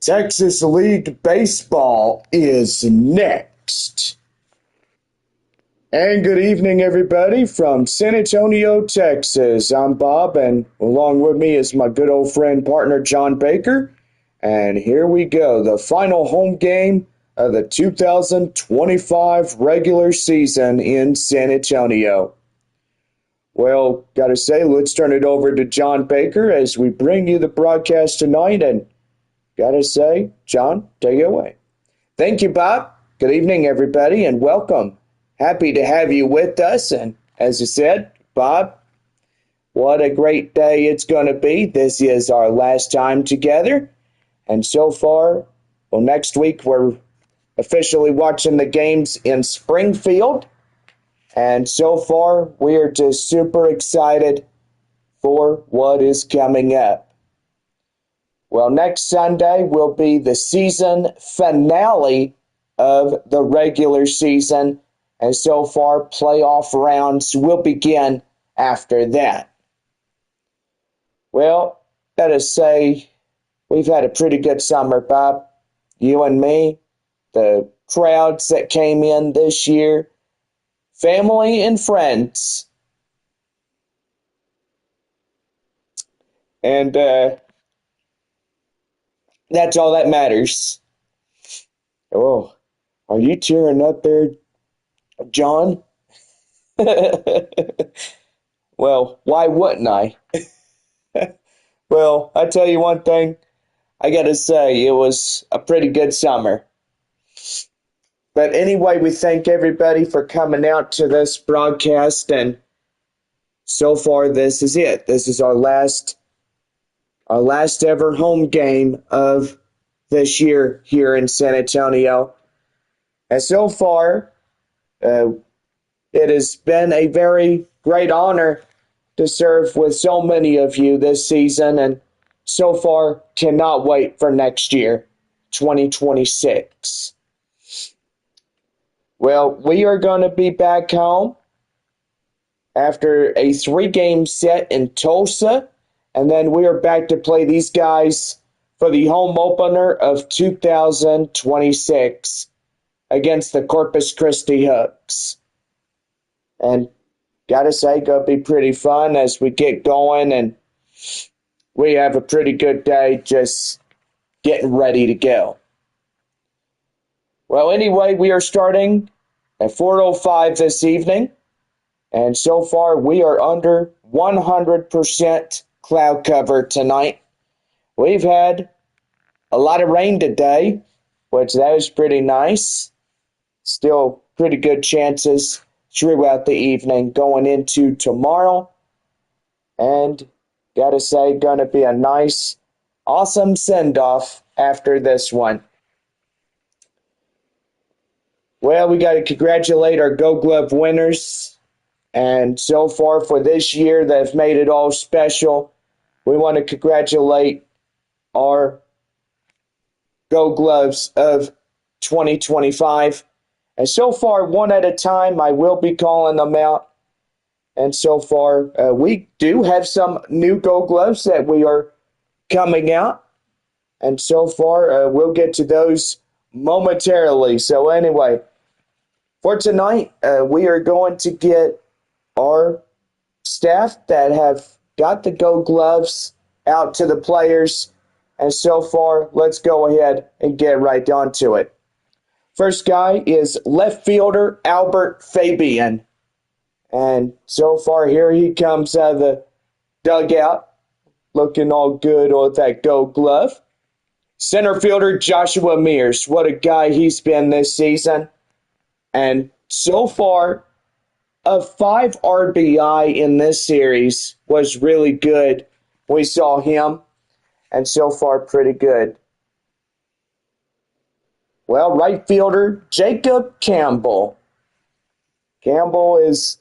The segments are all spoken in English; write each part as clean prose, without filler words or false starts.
Texas League Baseball is next. And good evening, everybody, from San Antonio, Texas. I'm Bob, and along with me is my good old friend, partner, John Baker. And here we go, the final home game of the 2025 regular season in San Antonio. Well, gotta say, let's turn it over to John Baker as we bring you the broadcast tonight. And gotta say, John, take it away. Thank you, Bob. Good evening, everybody, and welcome. Happy to have you with us. And as I said, Bob, what a great day it's going to be. This is our last time together. And so far, well, next week we're officially watching the games in Springfield. And so far, we are just super excited for what is coming up. Well, next Sunday will be the season finale of the regular season. And so far, playoff rounds will begin after that. Well, let us say we've had a pretty good summer, Bob. You and me, the crowds that came in this year, family and friends. And that's all that matters. Oh, are you tearing up there, John? Well, why wouldn't I? Well, I tell you one thing, I gotta say, it was a pretty good summer. But anyway, we thank everybody for coming out to this broadcast, and so far this is it. This is our last ever home game of this year here in San Antonio. And so far, it has been a very great honor to serve with so many of you this season, and so far cannot wait for next year, 2026. Well, we are going to be back home after a 3-game set in Tulsa, and then we are back to play these guys for the home opener of 2026 against the Corpus Christi Hooks. And gotta say, gonna be pretty fun as we get going, and we have a pretty good day just getting ready to go. Well, anyway, we are starting at 4:05 this evening, and so far we are under 100% cloud cover tonight. We've had a lot of rain today, which that was pretty nice. Still pretty good chances throughout the evening going into tomorrow. And gotta say, gonna be a nice, awesome send-off after this one. Well, we gotta congratulate our Gold Glove winners. And so far for this year, they've made it all special. We want to congratulate our Gold Gloves of 2025. And so far, one at a time, I will be calling them out. And so far, we do have some new Gold Gloves that we are coming out. And so far, we'll get to those momentarily. So anyway, for tonight, we are going to get our staff that have got the Gold Gloves out to the players. And so far, let's go ahead and get right onto it. First guy is left fielder Albert Fabian. And so far, here he comes out of the dugout, looking all good with that Gold Glove. Center fielder Joshua Mears. What a guy he's been this season. And so far, a 5 RBI in this series was really good. We saw him, and so far pretty good. Well, right fielder Jacob Campbell. Campbell is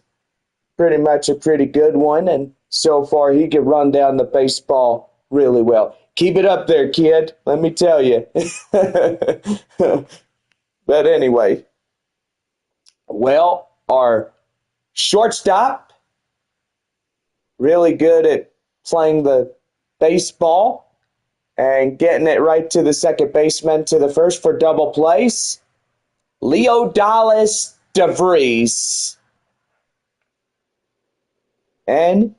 pretty much a pretty good one, and so far he can run down the baseball really well. Keep it up there, kid, let me tell you. But anyway, well, our shortstop, really good at playing the baseball. And getting it right to the second baseman to the first for double plays, Leodalis DeVries. And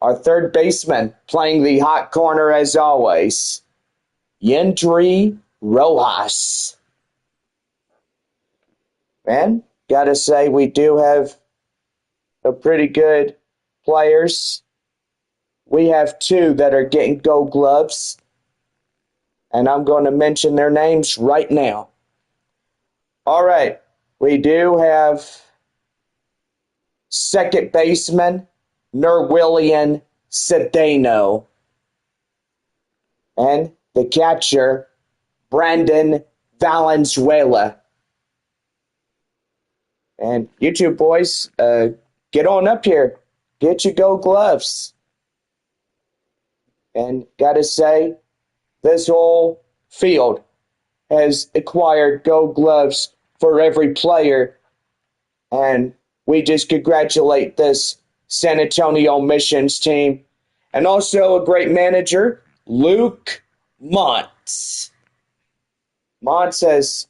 our third baseman playing the hot corner as always, Yendry Rojas. And gotta say, we do have a pretty good players. We have two that are getting Gold Gloves, and I'm going to mention their names right now. All right, we do have second baseman Nerwillian Cedeno, and the catcher Brandon Valenzuela. And you two boys, get on up here. Get your Gold Gloves. And gotta say, this whole field has acquired Gold Gloves for every player. And we just congratulate this San Antonio Missions team. And also a great manager, Luke Montz. Montz has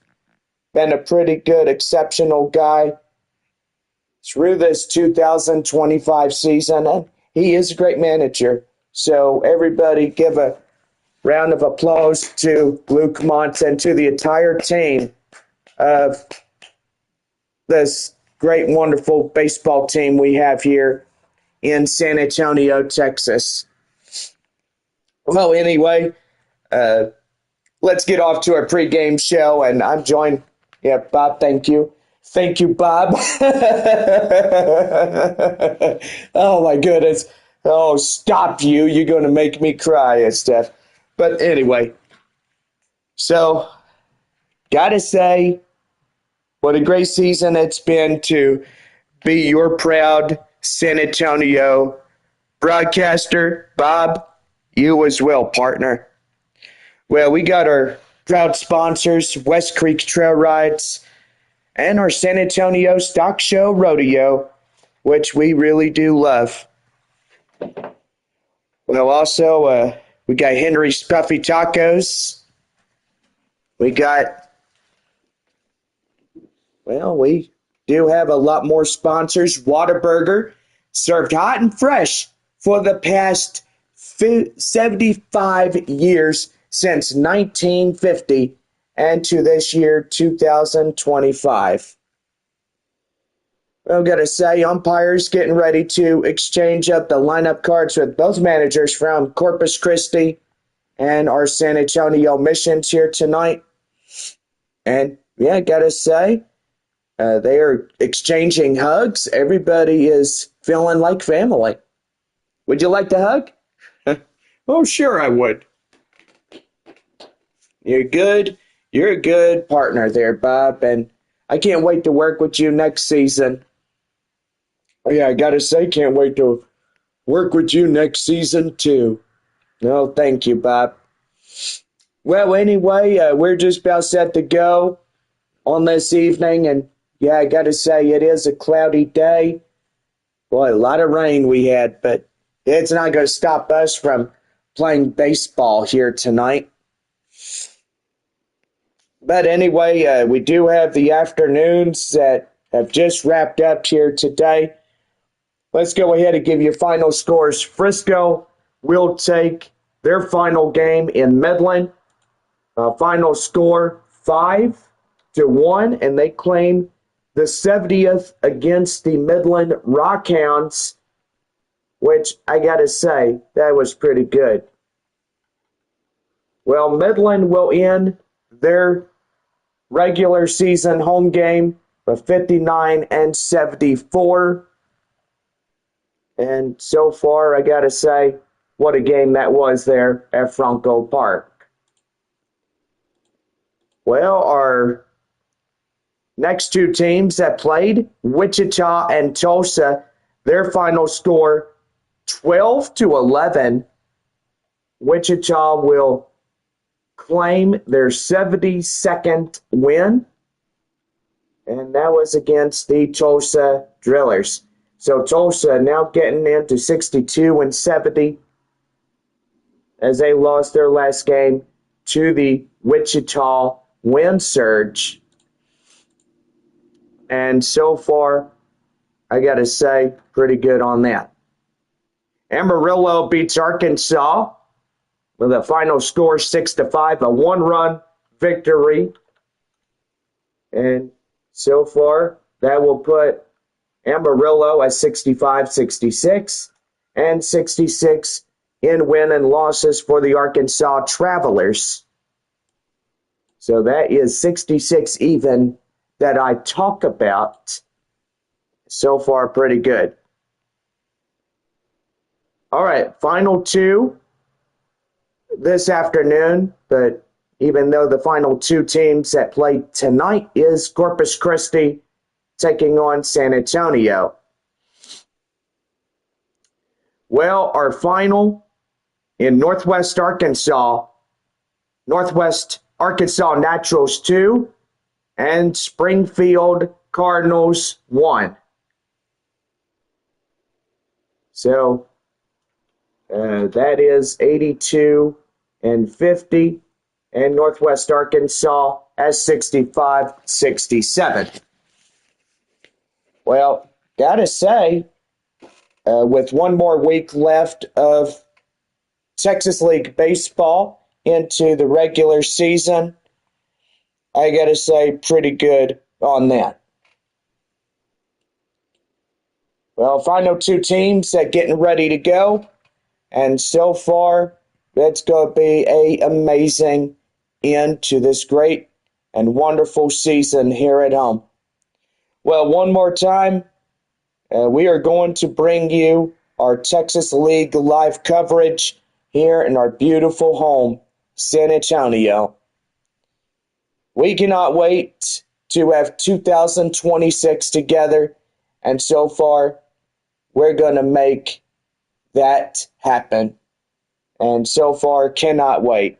been a pretty good, exceptional guy through this 2025 season, and he is a great manager. So everybody give a round of applause to Luke Montz and to the entire team of this great, wonderful baseball team we have here in San Antonio, Texas. Well, anyway, let's get off to our pregame show, and I'm joined. Yeah, Bob, thank you. Thank you, Bob. Oh, my goodness. Oh, stop you. You're going to make me cry and stuff. But anyway, so gotta say, what a great season it's been to be your proud San Antonio broadcaster. Bob, you as well, partner. Well, we got our proud sponsors, West Creek Trail Rides, and our San Antonio Stock Show Rodeo, which we really do love. Well, also, we got Henry's Puffy Tacos. We do have a lot more sponsors. Whataburger, served hot and fresh for the past 75 years since 1950 and to this year, 2025. I've got to say, umpires getting ready to exchange up the lineup cards with both managers from Corpus Christi and our San Antonio Missions here tonight. And yeah, got to say, they are exchanging hugs. Everybody is feeling like family. Would you like to hug? Oh, sure I would. You're good. You're a good partner there, Bob, and I can't wait to work with you next season. Oh, yeah, I gotta say, can't wait to work with you next season, too. No, thank you, Bob. Well, anyway, we're just about set to go on this evening, and yeah, I gotta say, it is a cloudy day. Boy, a lot of rain we had, but it's not gonna stop us from playing baseball here tonight. But anyway, we do have the afternoons that have just wrapped up here today. Let's go ahead and give you final scores. Frisco will take their final game in Midland. Final score 5-1, and they claim the 70th against the Midland Rockhounds, which I got to say, that was pretty good. Well, Midland will end their regular season home game of 59-74. And so far, I got to say, what a game that was there at Franco Park. Well, our next two teams that played, Wichita and Tulsa, their final score 12-11. Wichita will claim their 72nd win, and that was against the Tulsa Drillers. So Tulsa now getting into 62-70. as they lost their last game to the Wichita Wind Surge. And so far, I got to say, pretty good on that. Amarillo beats Arkansas with a final score 6-5, a one-run victory. And so far, that will put Amarillo at 65-66 and 66 in win and losses for the Arkansas Travelers. So that is 66 even that I talk about. So far, pretty good. All right, final two this afternoon, but even though the final two teams that play tonight is Corpus Christi taking on San Antonio. Well, our final in Northwest Arkansas Naturals 2 and Springfield Cardinals 1. So that is 82-50, and Northwest Arkansas as 65-67. Well, gotta say, with one more week left of Texas League baseball into the regular season, I gotta say, pretty good on that. Well, final two teams that getting ready to go. And so far, it's going to be an amazing end to this great and wonderful season here at home. Well, one more time, we are going to bring you our Texas League live coverage here in our beautiful home, San Antonio. We cannot wait to have 2026 together, and so far, we're going to make that happen. And so far, cannot wait.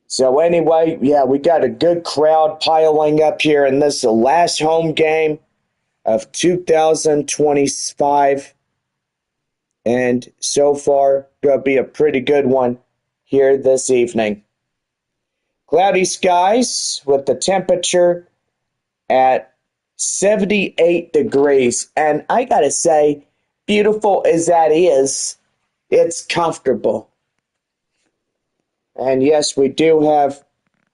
So anyway, yeah, we got a good crowd piling up here in this last home game of 2025. And so far, going to be a pretty good one here this evening. Cloudy skies with the temperature at 78 degrees. And I got to say, beautiful as that is, it's comfortable. And yes, we do have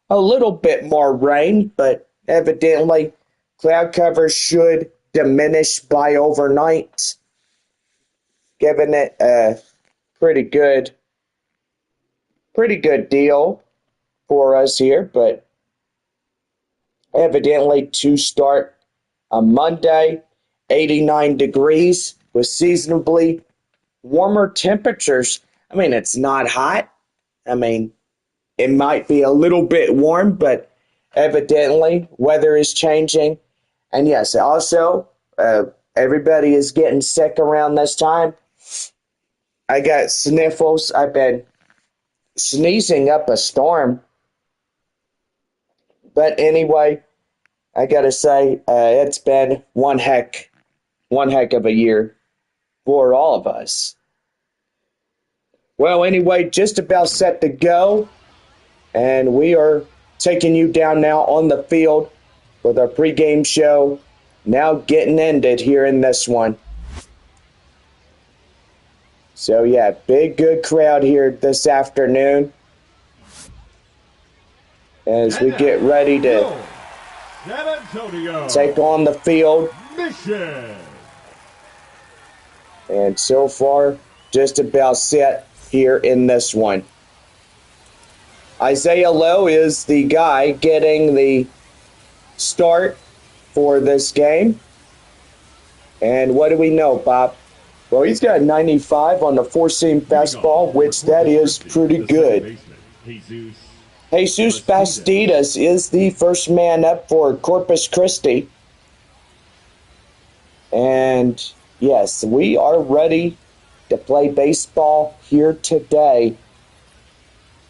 a little bit more rain, but evidently cloud cover should diminish by overnight, giving it a pretty good deal for us here. But evidently to start on Monday, 89 degrees with seasonably warmer temperatures. I mean, it's not hot. I mean, it might be a little bit warm, but evidently weather is changing. And yes, also, everybody is getting sick around this time. I got sniffles. I've been sneezing up a storm. But anyway, I gotta say, it's been one heck of a year for all of us. Well, anyway, just about set to go. And we are taking you down now on the field with our pregame show now getting ended here in this one. So, yeah, big, good crowd here this afternoon as we get ready to take on the field. Mission. And so far, just about set here in this one. Isaiah Lowe is the guy getting the start for this game. And what do we know, Bob? Well, he's got 95 on the four-seam fastball, which that is pretty good. Jesus Bastidas is the first man up for Corpus Christi. And yes, we are ready to play baseball here today.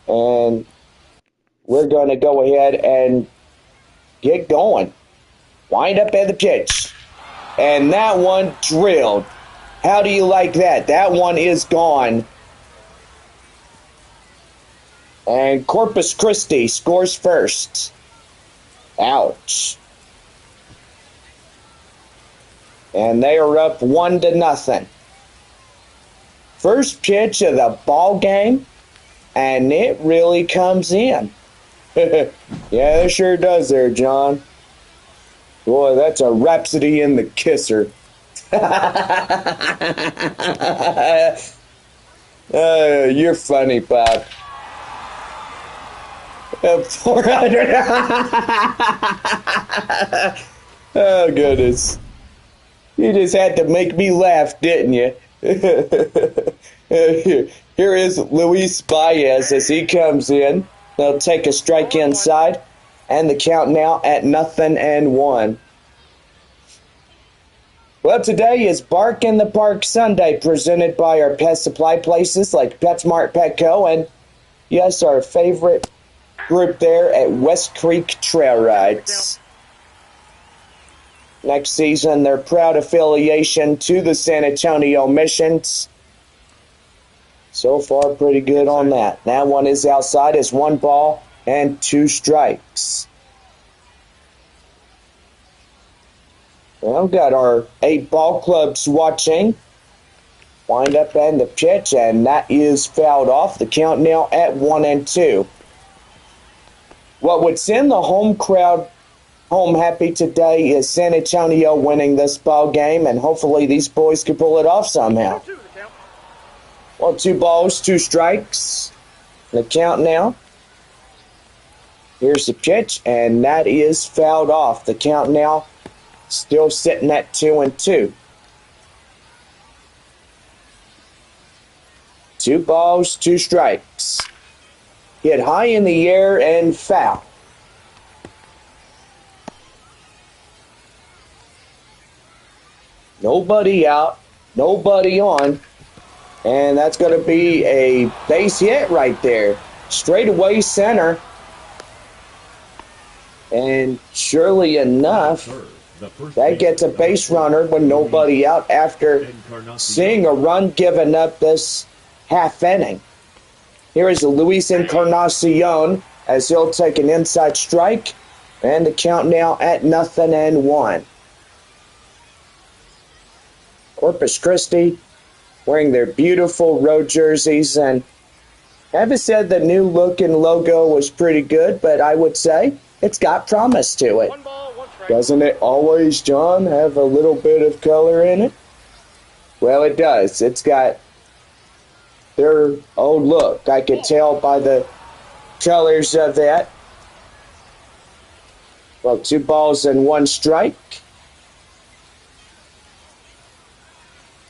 And we're going to go ahead and get going. Wind up at the pitch. And that one drilled. How do you like that? That one is gone And Corpus Christi scores first. Ouch. And they are up 1-0. First pitch of the ball game, and it really comes in. Yeah, it sure does there, John. Boy, that's a rhapsody in the kisser. You're funny, Bob. 400. Oh, goodness. You just had to make me laugh, didn't you? Here is Luis Baez as he comes in. They'll take a strike inside, and the count now at 0-1. Well, today is Bark in the Park Sunday, presented by our pet supply places like PetSmart, Petco, and yes, our favorite group there at West Creek Trail Rides. Next season, their proud affiliation to the San Antonio Missions. So far, pretty good on that. That one is outside. It's 1 ball and 2 strikes. Well, got our 8 ball clubs watching. Wind up and the pitch, and that is fouled off. The count now at 1-2. What would send the home crowd home happy today is San Antonio winning this ball game, and hopefully these boys can pull it off somehow. Well, 2 balls, 2 strikes. The count now. Here's the pitch, and that is fouled off. The count now still sitting at 2-2. 2 balls, 2 strikes. Hit high in the air and foul. Nobody out, nobody on. And that's going to be a base hit right there. Straightaway center. And surely enough, that gets a base runner with nobody out after seeing a run given up this half inning. Here is Luis Encarnacion as he'll take an inside strike. And the count now at 0-1. Corpus Christi wearing their beautiful road jerseys, and I haven't said the new look and logo was pretty good, but I would say it's got promise to it. 1 ball, 1 strike. Doesn't it always, John, have a little bit of color in it? Well, it does. It's got their old look. I could tell by the colors of that. Well, 2 balls and 1 strike.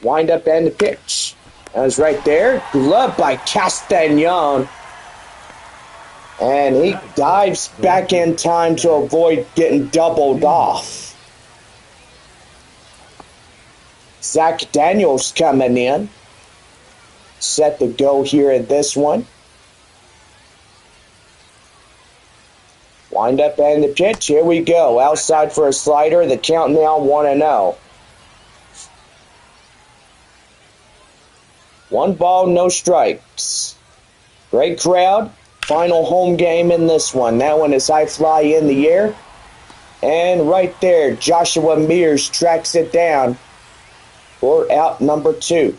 Wind up and the pitch. That was right there. Glove by Castañon. And he dives back in time to avoid getting doubled off. Zach Daniels coming in. Set to go here in this one. Wind up and the pitch. Here we go. Outside for a slider. The count now 1-0. 1 ball, no strikes. Great crowd. Final home game in this one. That one is high fly in the air. And right there, Joshua Mears tracks it down for out number 2.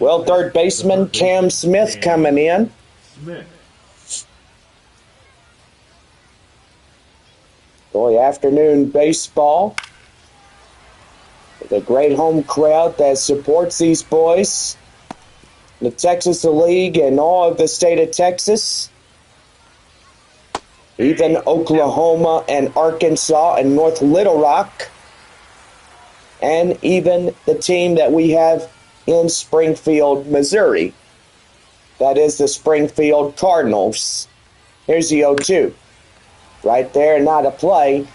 Well, third baseman Cam Smith coming in. Boy, afternoon baseball. With a great home crowd that supports these boys. The Texas League and all of the state of Texas. Even Oklahoma and Arkansas and North Little Rock. And even the team that we have in Springfield, Missouri. That is the Springfield Cardinals. Here's the 0-2. Right there, not a play.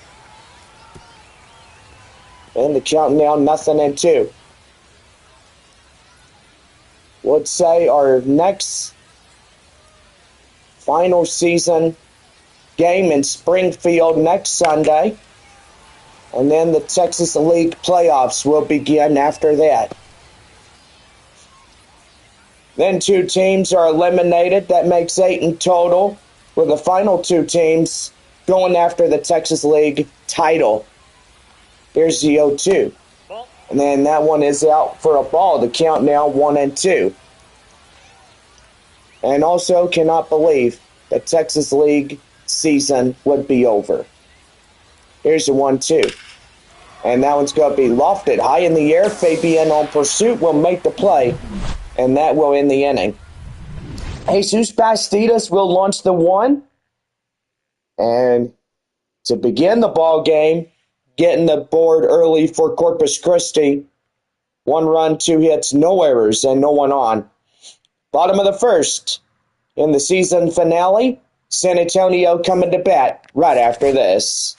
And the count now 0-2. Would say our next final season game in Springfield next Sunday And then the Texas League playoffs will begin after that. Then 2 teams are eliminated. That makes 8 in total, with the final 2 teams going after the Texas League title. Here's the 0-2. And then that one is out for a ball. The count now 1-2. And also cannot believe the Texas League season would be over. Here's the 1-2. And that one's going to be lofted high in the air. Fabian on pursuit will make the play. And that will end the inning. Jesus Bastidas will launch the 1. And to begin the ball game, getting the board early for Corpus Christi. 1 run, 2 hits, no errors, and no one on. Bottom of the first. In the season finale, San Antonio coming to bat right after this.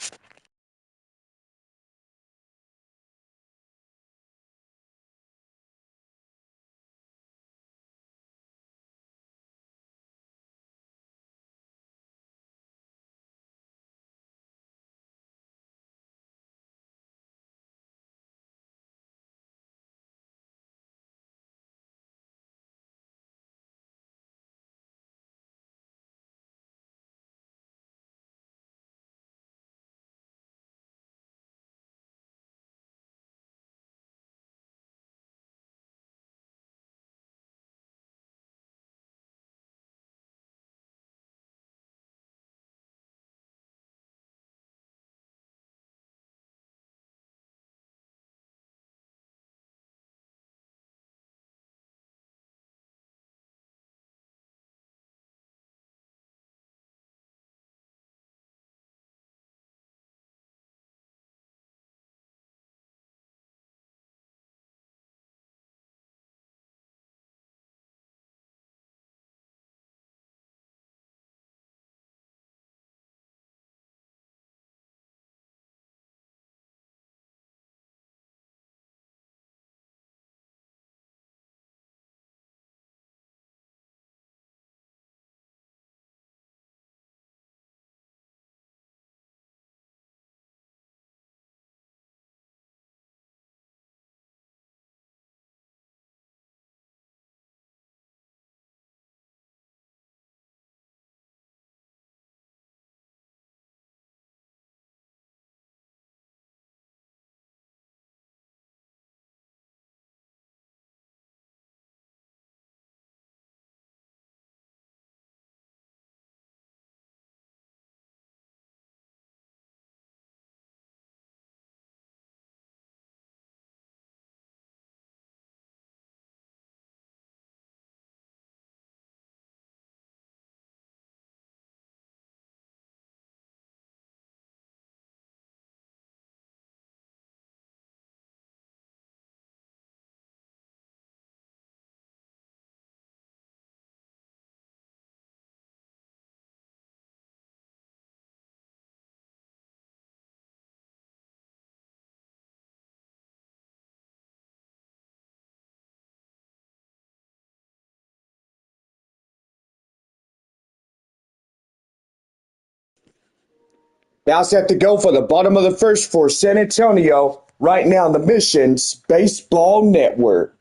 Now set to go for the bottom of the first for San Antonio, right now on the Missions Baseball Network.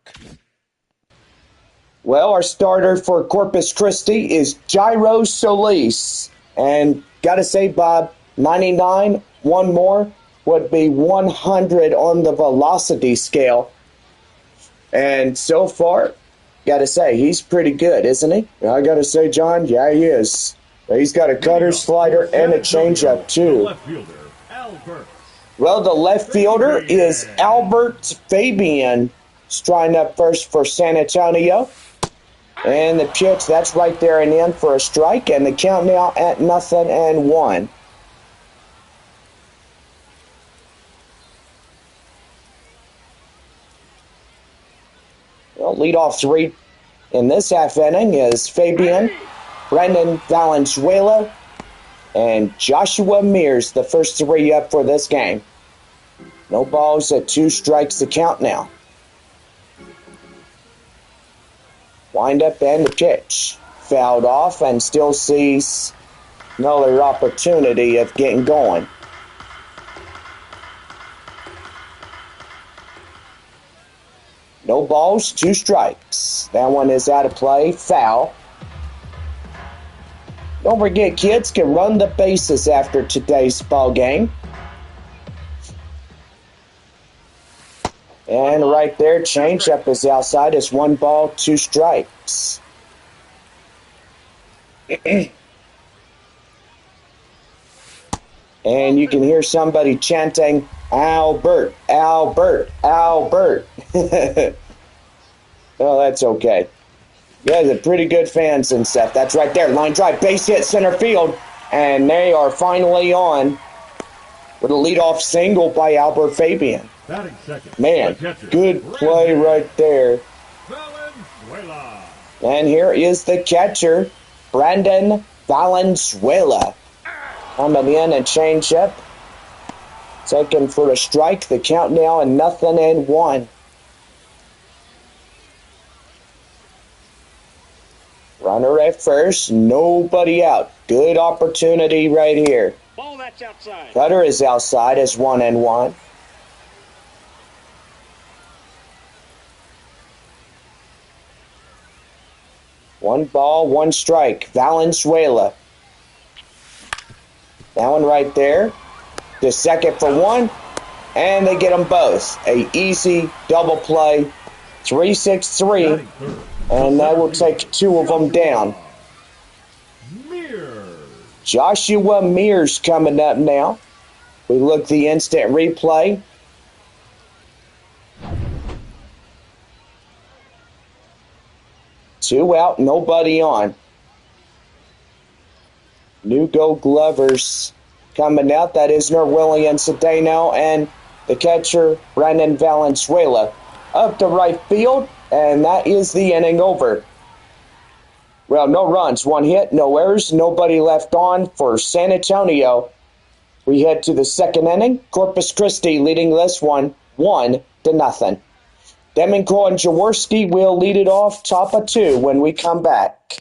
Well, our starter for Corpus Christi is Jairo Solis. And gotta say, Bob, 99, one more, would be 100 on the velocity scale. And so far, gotta say, he's pretty good, isn't he? I gotta say, John, yeah, he is. He's got a cutter, slider, and a changeup, too. Well, the left fielder is Albert Fabian, striding up first for San Antonio. And the pitch, that's right there and in for a strike, and the count now at 0-1. Well, leadoff 3 in this half inning is Fabian, Brendan Valenzuela, and Joshua Mears, the first 3 up for this game. No balls at 2 strikes to count now. Wind up and the pitch. Fouled off and still sees another opportunity of getting going. No balls, 2 strikes. That one is out of play. Foul. Don't forget, kids can run the bases after today's ball game. And right there, changeup is outside. It's 1 ball, 2 strikes. And you can hear somebody chanting, Albert, Albert, Albert. Oh, that's okay. You guys are pretty good fans and stuff. That's right there. Line drive, base hit, center field. And they are finally on with a leadoff single by Albert Fabian. Man, good play right there. And here is the catcher, Brandon Valenzuela. Coming in and change up. Taken for a strike. The count now and 0-1. Runner at first. Nobody out. Good opportunity right here. Ball that's outside. Cutter is outside as 1-1. One ball, 1 strike. Valenzuela. That one right there. The second for 1. And they get them both. A easy double play. 3-6-3. And that will take 2 of them down. Joshua Mears coming up now. We look the instant replay. Two out, nobody on. New Gold Glovers coming out. That is Norwillian Cedeno and the catcher, Brandon Valenzuela. Up to right field, and that is the inning over. Well, no runs, 1 hit, no errors, nobody left on for San Antonio. We head to the second inning. Corpus Christi leading this one 1-0. Demenko and Jaworski will lead it off top of 2 when we come back.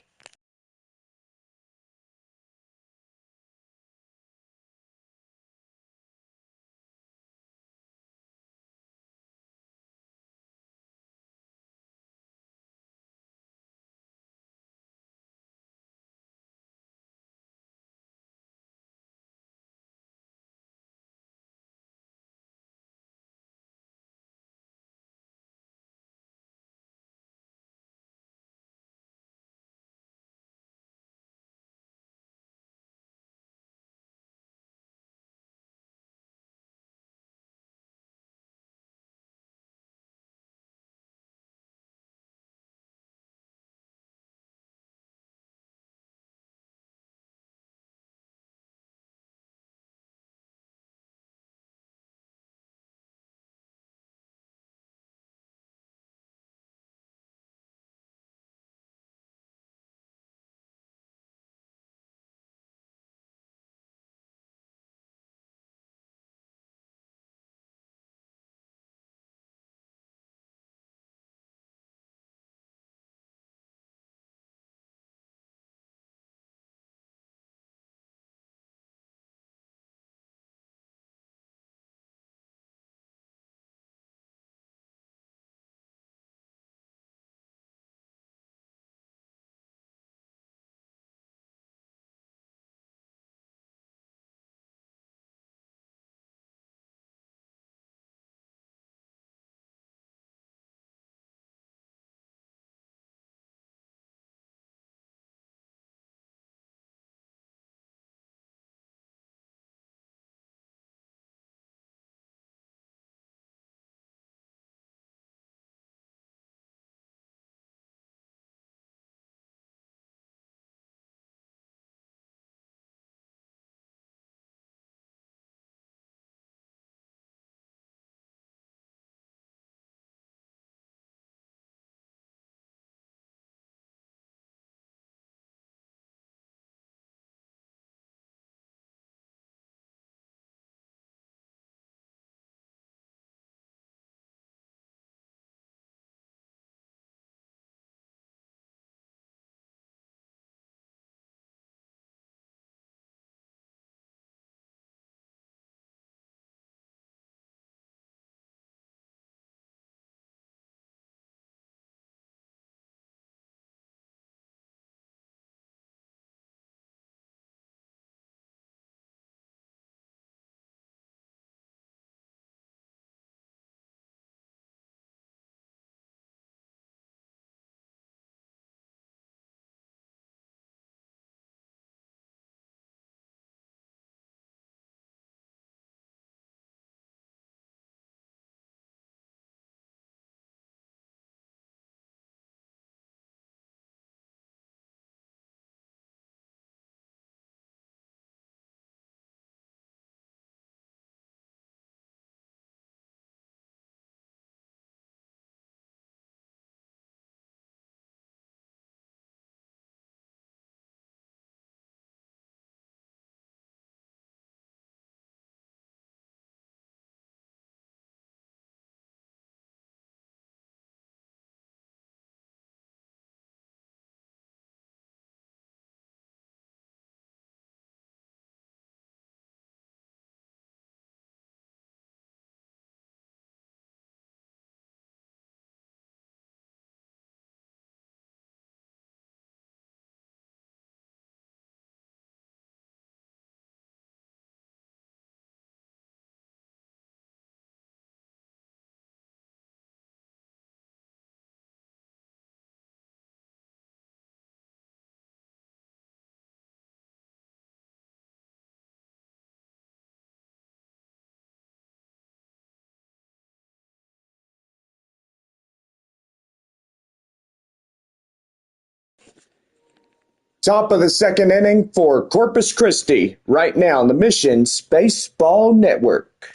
Top of the second inning for Corpus Christi right now on the Missions Baseball Network.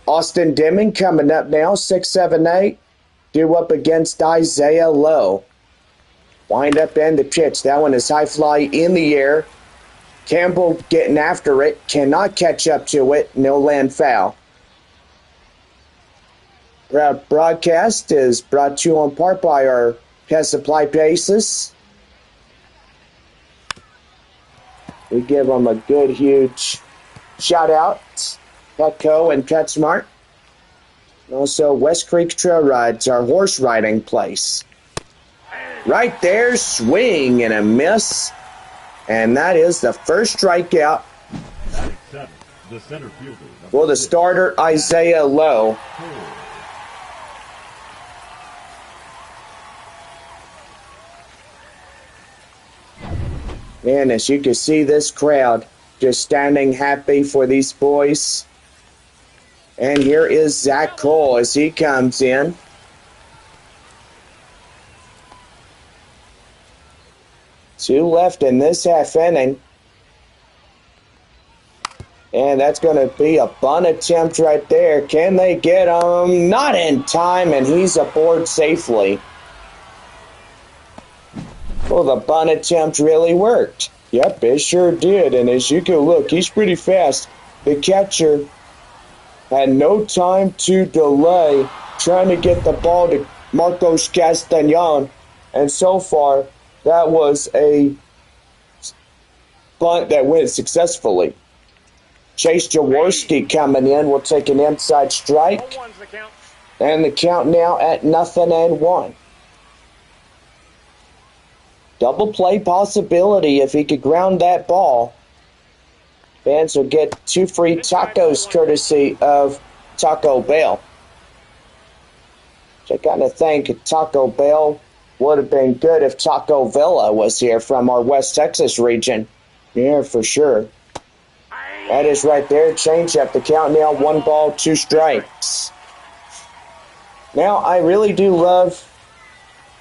Austin Deming coming up now, 6'7", due up against Isaiah Lowe. Wind up and the pitch. That one is high fly in the air. Campbell getting after it. Cannot catch up to it. No land foul. Broadcast is brought to you on part by our Pest Supply Basis. We give them a good, huge shout out. Petco and PetSmart. Also, West Creek Trail Rides, our horse riding place. Right there, swing and a miss. And that is the first strikeout for the starter, Isaiah Lowe. And as you can see, this crowd just standing happy for these boys. And here is Zach Cole as he comes in. Two left in this half inning. And that's going to be a bunt attempt right there. Can they get him? Not in time, and he's aboard safely. Well, the bunt attempt really worked. Yep, it sure did. And as you can look, he's pretty fast. The catcher had no time to delay trying to get the ball to Marcos Castañon. And so far, that was a bunt that went successfully. Chase Jaworski coming in will take an inside strike. And the count now at 0-1. Double play possibility if he could ground that ball. Fans will get 2 free tacos courtesy of Taco Bell. So I kind of think Taco Bell would have been good if Taco Villa was here from our West Texas region. Yeah, for sure. That is right there. Change up the count now. 1 ball, 2 strikes. Now, I really do love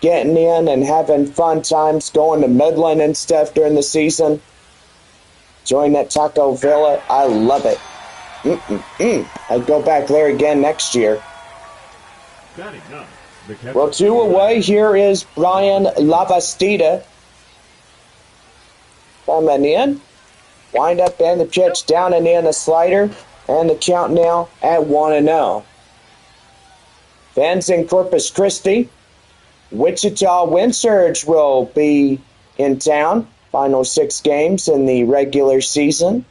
getting in and having fun times, going to Midland and stuff during the season. Join that Taco Villa. I love it. I'd go back there again next year. Well, 2 away. Here is Brian Lavastida coming in. Wind up and the pitch down and in a slider. And the count now at 1-0. Fans in Corpus Christi. Wichita Wind Surge will be in town. Final 6 games in the regular season.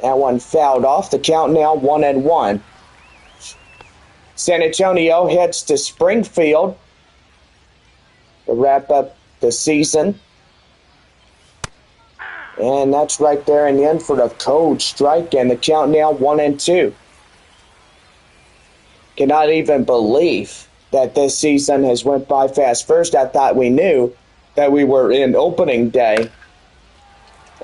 That one fouled off. The count now 1-1. San Antonio heads to Springfield to wrap up the season. And that's right there in the end for the code strike. And the count now 1-2. Cannot even believe that this season has went by fast. First, I thought we knew that we were in opening day.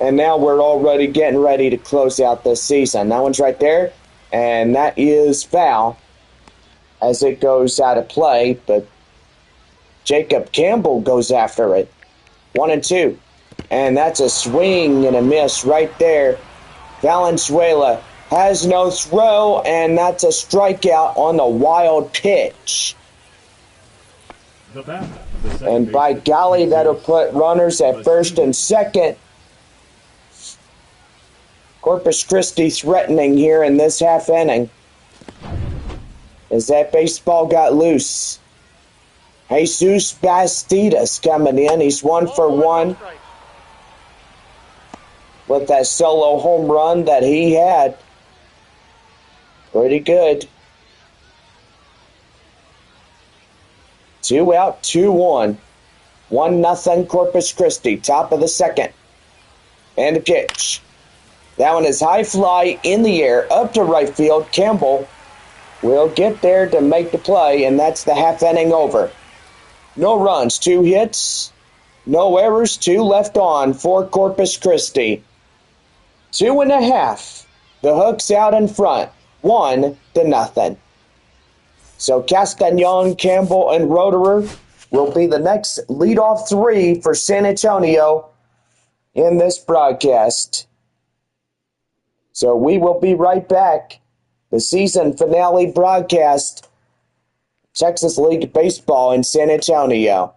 And now we're already getting ready to close out this season. That one's right there. And that is foul as it goes out of play. But Jacob Campbell goes after it. 1-2. And that's a swing and a miss right there. Valenzuela has no throw. And that's a strikeout on the wild pitch. And by golly, that'll put runners at first and second. Corpus Christi threatening here in this half inning. As that baseball got loose. Jesus Bastidas coming in. He's 1 for 1 with that solo home run that he had. Pretty good. 2 out, 2-1. 1-0 Corpus Christi. Top of the second. And the pitch. That one is high fly in the air up to right field. Campbell will get there to make the play, and that's the half inning over. No runs, 2 hits, no errors, 2 left on for Corpus Christi. 2.5. The Hooks out in front, 1-0. So Castañon, Campbell, and Roederer will be the next leadoff three for San Antonio in this broadcast. So we will be right back. The season finale broadcast, Texas League Baseball in San Antonio.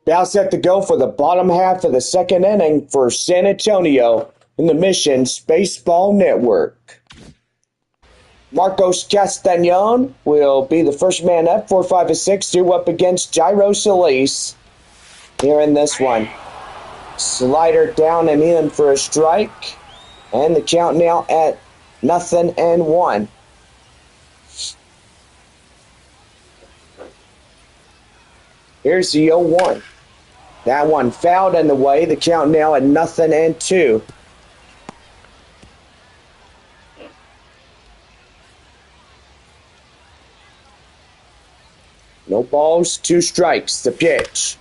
Now set to go for the bottom half of the second inning for San Antonio in the Missions Baseball Network. Marcos Castañon will be the first man up, 4, 5, and 6, due up against Jairo Solis here in this one. Slider down and in for a strike, and the count now at 0-1. Here's the 0-1. That one fouled in the way. The count now at 0-2. No balls, 2 strikes. The pitch.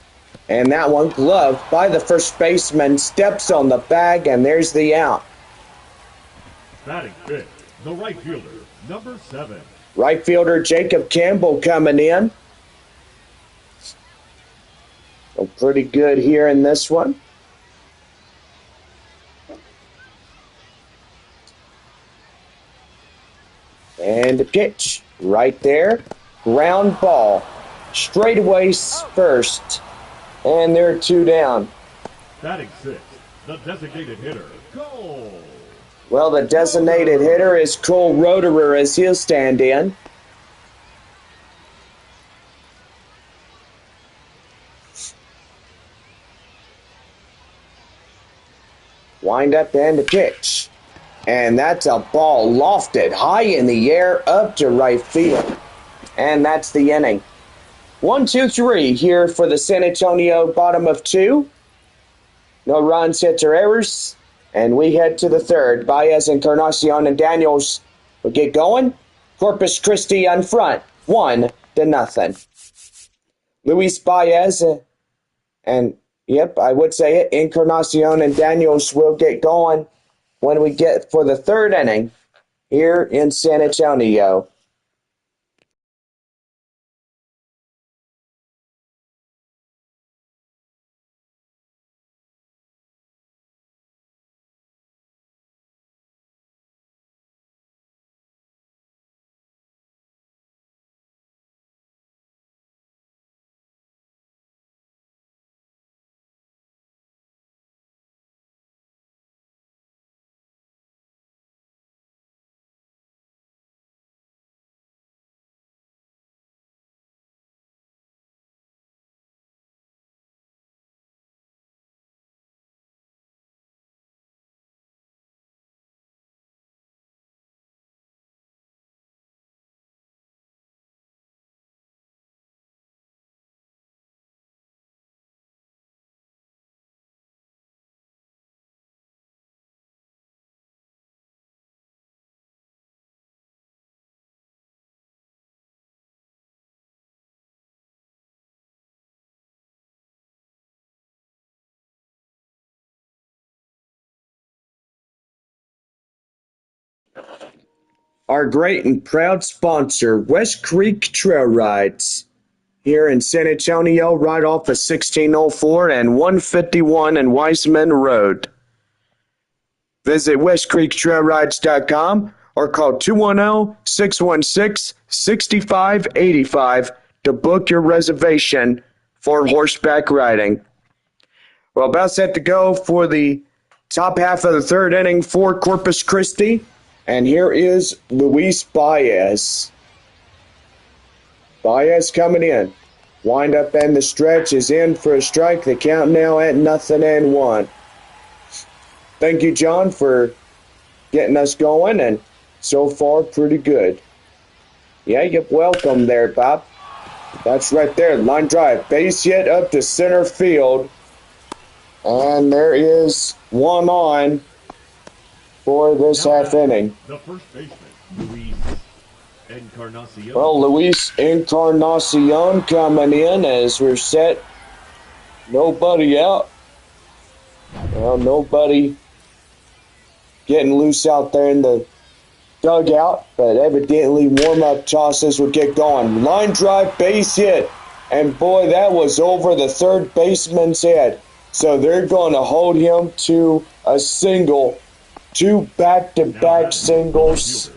And that one gloved by the first baseman. Steps on the bag, and there's the out. Batting fifth, the right fielder, number 7. Right fielder Jacob Campbell coming in. So pretty good here in this one. And the pitch right there. Ground ball. Straightaway first. And they're 2 down. Batting sixth, the designated hitter, Cole. Well, the designated hitter is Cole Roederer as he'll stand in. Wind up and the pitch. And that's a ball lofted high in the air up to right field. And that's the inning. 1, 2, 3 here for the San Antonio bottom of 2. No runs, hits, or errors. And we head to the third. Baez, Encarnacion, and Daniels will get going. Corpus Christi on front, 1-0. Luis Baez and yep, I would say it. Encarnacion and Daniels will get going when we get for the third inning here in San Antonio. Our great and proud sponsor, West Creek Trail Rides. here in San Antonio, right off of 1604 and 151 and Wiseman Road. Visit westcreektrailrides.com or call 210-616-6585 to book your reservation for horseback riding. Well, about set to go for the top half of the third inning for Corpus Christi. And here is Luis Baez. Baez coming in. Wind up and the stretch is in for a strike. The count now at 0-1. Thank you, John, for getting us going, and so far pretty good. Yeah, you're welcome there, Bob. That's right there. Line drive. Base hit up to center field. And there is one on for this half inning. The first baseman, Luis Encarnacion. Well, Luis Encarnacion coming in as we're set. Nobody out. Well, nobody getting loose out there in the dugout, but evidently warm-up tosses would get going. Line drive, base hit, and boy, that was over the third baseman's head. So they're going to hold him to a single, two back-to-back singles.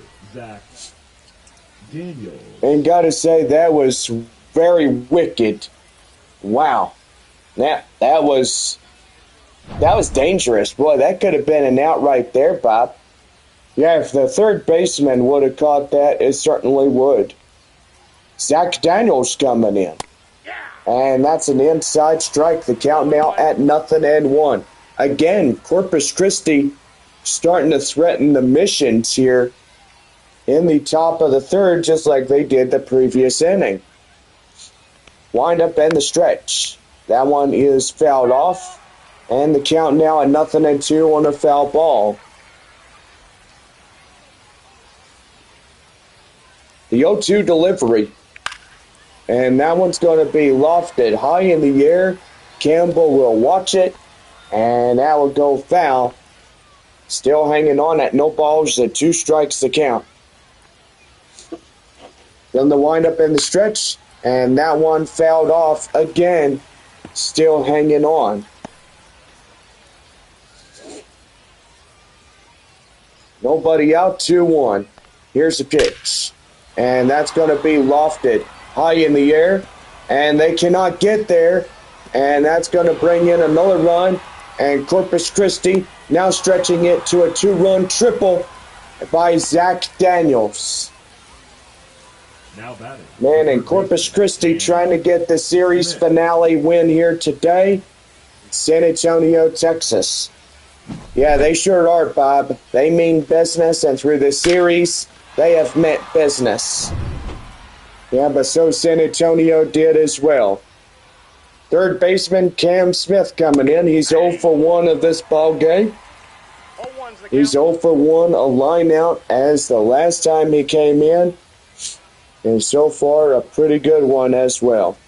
And got to say, that was very wicked. Wow. That was dangerous. Boy, that could have been an out right there, Bob. Yeah, if the third baseman would have caught that, it certainly would. Zach Daniels coming in. And that's an inside strike. The count now at 0-1. Again, Corpus Christi starting to threaten the missions here in the top of the third, just like they did the previous inning. Wind up and the stretch. That one is fouled off. And the count now at 0-2 on a foul ball. The 0-2 delivery. And that one's going to be lofted high in the air. Campbell will watch it. And that will go foul. Still hanging on at no balls and 2 strikes to count. Then the windup and the stretch. And that one fouled off again. Still hanging on. Nobody out, 2-1. Here's the pitch. And that's going to be lofted high in the air. And they cannot get there. And that's going to bring in another run. And Corpus Christi now stretching it to a 2-run triple by Zach Daniels. Now batting. Man, and Corpus Christi trying to get the series finale win here today. San Antonio, Texas. Yeah, they sure are, Bob. They mean business, and through the series, they have meant business. Yeah, but so San Antonio did as well. Third baseman Cam Smith coming in. He's 0 for 1 of this ball game. He's 0 for 1, a line out as the last time he came in. And so far, a pretty good one as well.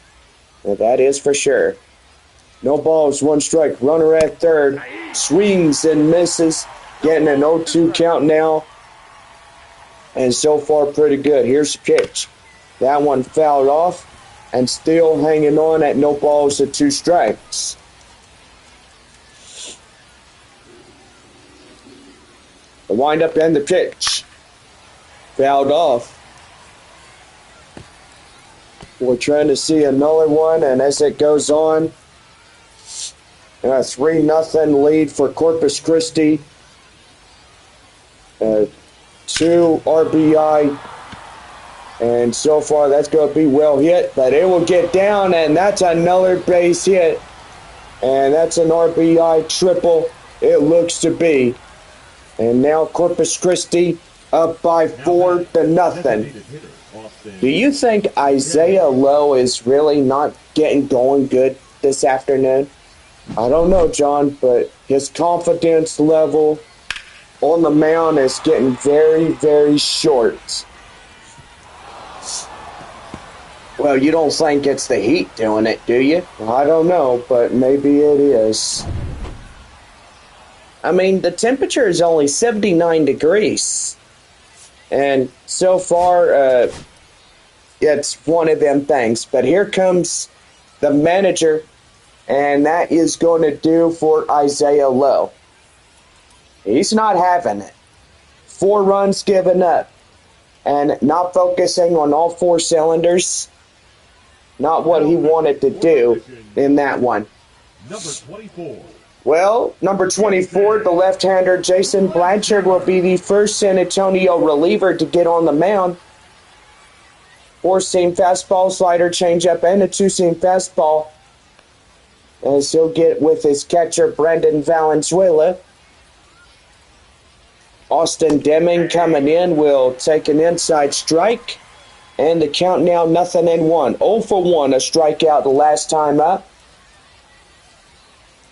And that is for sure. No balls, 1 strike. Runner at third. Swings and misses. Getting an 0-2 count now. And so far, pretty good. Here's the pitch. That one fouled off. And still hanging on at no balls and 2 strikes. The windup and the pitch. Fouled off. We're trying to see another one, and as it goes on, a 3-0 lead for Corpus Christi. 2 RBI, and so far that's going to be well hit, but it will get down, and that's another base hit, and that's an RBI triple, it looks to be. And now Corpus Christi up by 4-0. Do you think Isaiah Lowe is really not getting going good this afternoon? I don't know, John, but his confidence level on the mound is getting very, very short. Well, you don't think it's the heat doing it, do you? I don't know, but maybe it is. I mean, the temperature is only 79 degrees. And so far, it's one of them things. But here comes the manager, and that is going to do for Isaiah Lowe. He's not having it. 4 runs given up, and not focusing on all 4 cylinders. Not what he wanted to do in that one. Number 24. Well, number 24, the left-hander Jason Blanchard will be the first San Antonio reliever to get on the mound. 4-seam fastball, slider, changeup, and a 2-seam fastball. As he'll get with his catcher, Brendan Valenzuela. Austin Deming coming in will take an inside strike. And the count now 0-1. 0 for 1, a strikeout the last time up.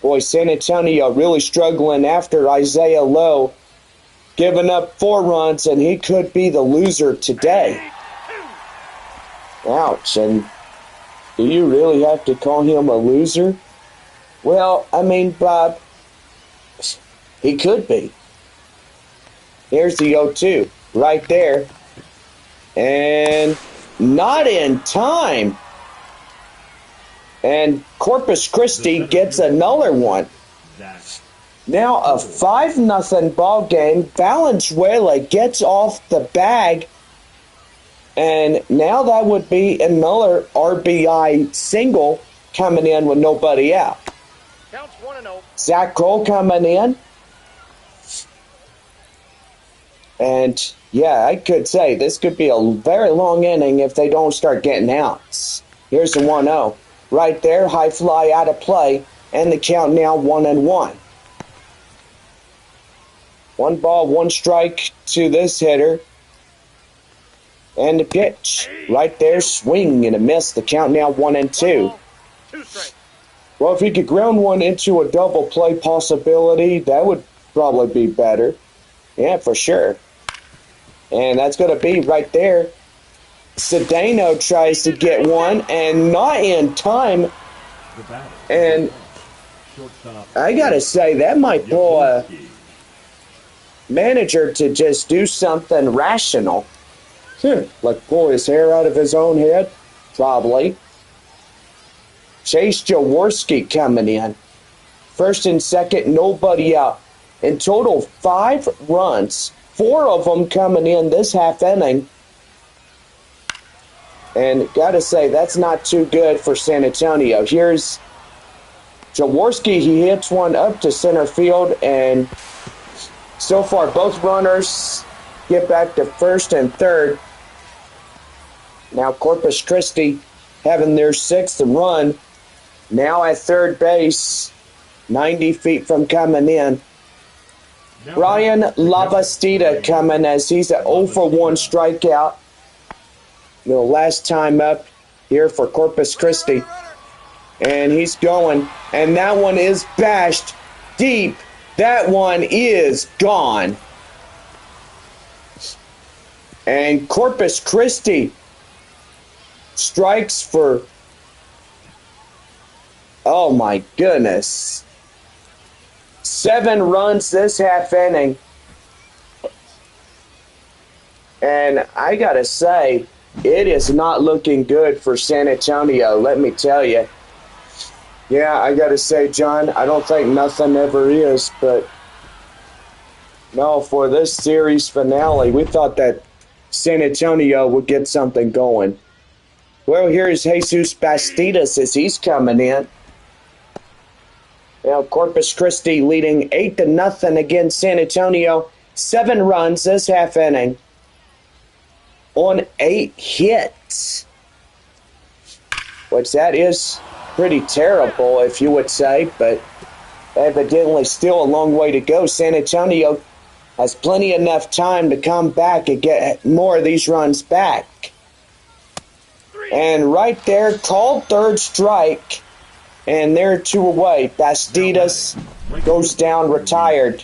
Boy, San Antonio really struggling after Isaiah Lowe giving up 4 runs, and he could be the loser today. Ouch, and do you really have to call him a loser? Well, I mean, Bob, he could be. Here's the 0-2 right there. And not in time. And Corpus Christi gets another one. Now a 5-0 ball game. Valenzuela gets off the bag. And now that would be another RBI single coming in with nobody out. Counts 1-0. Zach Cole coming in. And, yeah, I could say this could be a very long inning if they don't start getting outs. Here's the 1-0. Right there, high fly out of play, and the count now 1-1. 1 ball, 1 strike to this hitter. And the pitch. Right there, swing and a miss. The count now 1-2. 2 strikes. Well, if he could ground one into a double play possibility, that would probably be better. Yeah, for sure. And that's going to be right there. Cedeno tries to get one, and not in time. And I got to say, that might pull a manager to just do something rational. Like pull his hair out of his own head? Probably. Chase Jaworski coming in. First and second, nobody out. In total, 5 runs. 4 of them coming in this half inning. And gotta say, that's not too good for San Antonio. Here's Jaworski. He hits one up to center field, and so far both runners get back to first and third. Now Corpus Christi having their 6th run. Now at third base, 90 feet from coming in. Brian Lavastida coming as he's an 0 for 1 strikeout. The last time up here for Corpus Christi. And he's going. And that one is bashed deep. That one is gone. And Corpus Christi strikes for, oh my goodness, 7 runs this half inning. And I gotta say, it is not looking good for San Antonio, let me tell you. Yeah, I gotta say, John, I don't think nothing ever is, but no, for this series finale, we thought that San Antonio would get something going. Well, here's Jesus Bastidas as he's coming in. Now, Corpus Christi leading 8-0 against San Antonio. 7 runs this half inning on 8 hits. Which that is pretty terrible, if you would say, but evidently still a long way to go. San Antonio has plenty enough time to come back and get more of these runs back. And right there, called third strike. And they're 2 away. Bastidas goes down retired.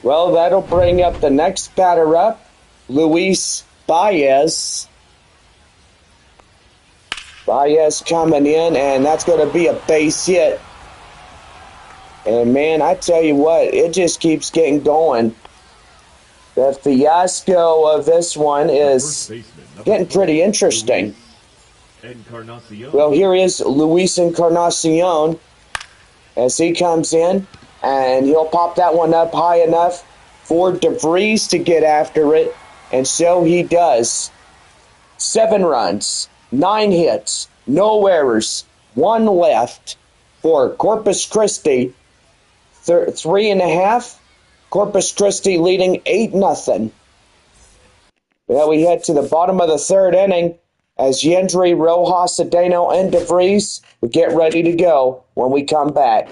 Well, that'll bring up the next batter up, Luis Baez. Baez coming in, and that's going to be a base hit. And, man, I tell you what, it just keeps getting going. The fiasco of this one is getting pretty interesting. Well, here is Luis Encarnacion as he comes in, and he'll pop that one up high enough for DeVries to get after it, and so he does. 7 runs, 9 hits, no errors, 1 left for Corpus Christi. 3.5. Corpus Christi leading 8-0. Well, we head to the bottom of the 3rd inning as Yendry, Rojas, Cedeno, and DeVries will get ready to go when we come back.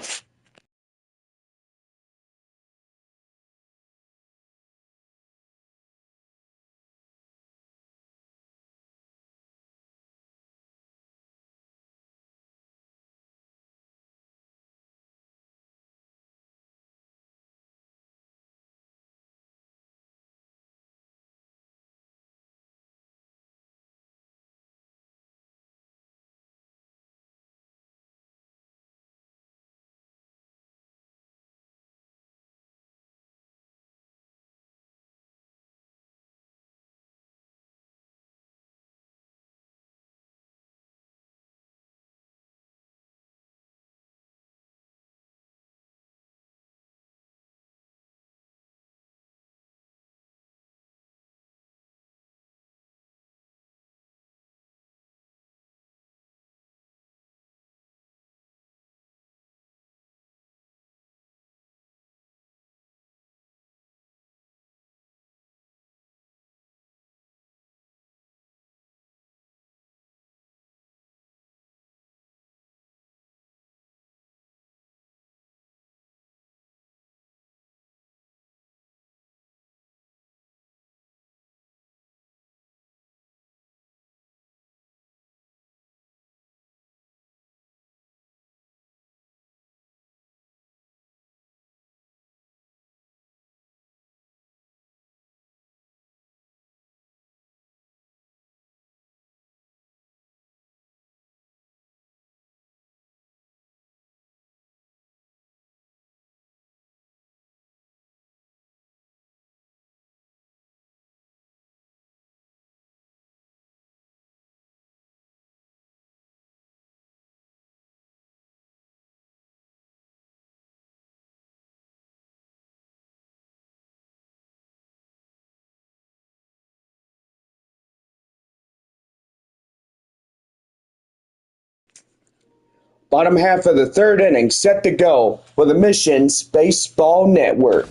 Bottom half of the 3rd inning set to go for the Missions Baseball Network.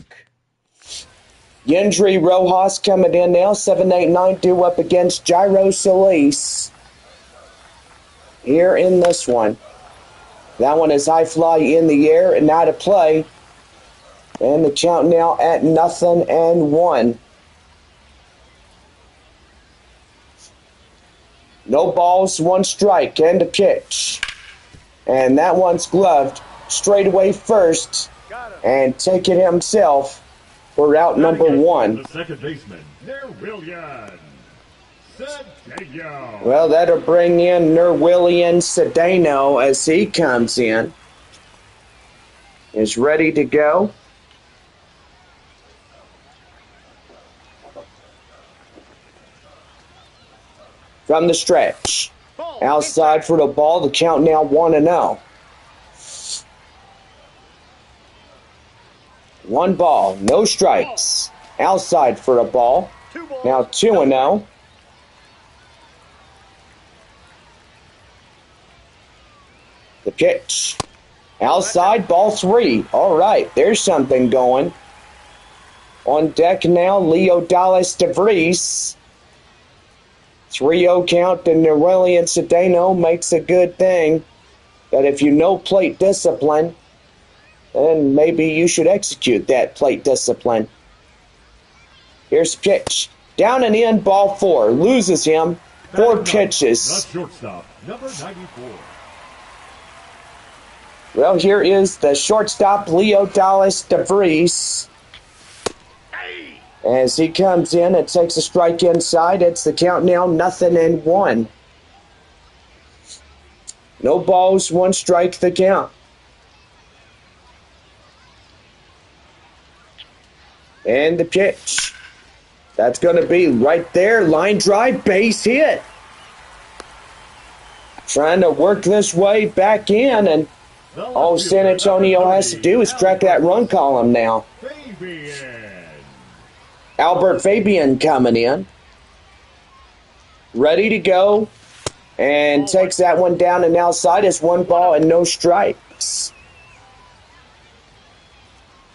Yendry Rojas coming in now, 7-8-9 due up against Jairo Solis. Here in this one. That one is high fly in the air and out of play. And the count now at 0-1. No balls, 1 strike, and a pitch. And that one's gloved straight away first and taking himself for out number 1. The second baseman, Nerwillian Cedeno. Well, that'll bring in Nerwillian Cedeno as he comes in. Is ready to go. From the stretch. Outside for the ball. The count now 1-0. 1 ball, no strikes. Outside for a ball. Now 2-0. The pitch. Outside, ball 3. All right, there's something going. On deck now, Leo Dallas DeVries. 3-0 count to Nerwillian Cedeno makes a good thing. But if you know plate discipline, then maybe you should execute that plate discipline. Here's the pitch. Down and in, ball 4. Loses him. 4 pitches. The shortstop, number 94. Well, here is the shortstop, Leo Dallas DeVries. As he comes in and takes a strike inside, it's the count now 0-1. No balls, 1 strike the count. And the pitch. That's going to be right there. Line drive, base hit. Trying to work this way back in, and all San Antonio has to do is crack that run column now. Albert Fabian coming in. Ready to go. And takes that one down and outside. It's 1 ball and no strikes.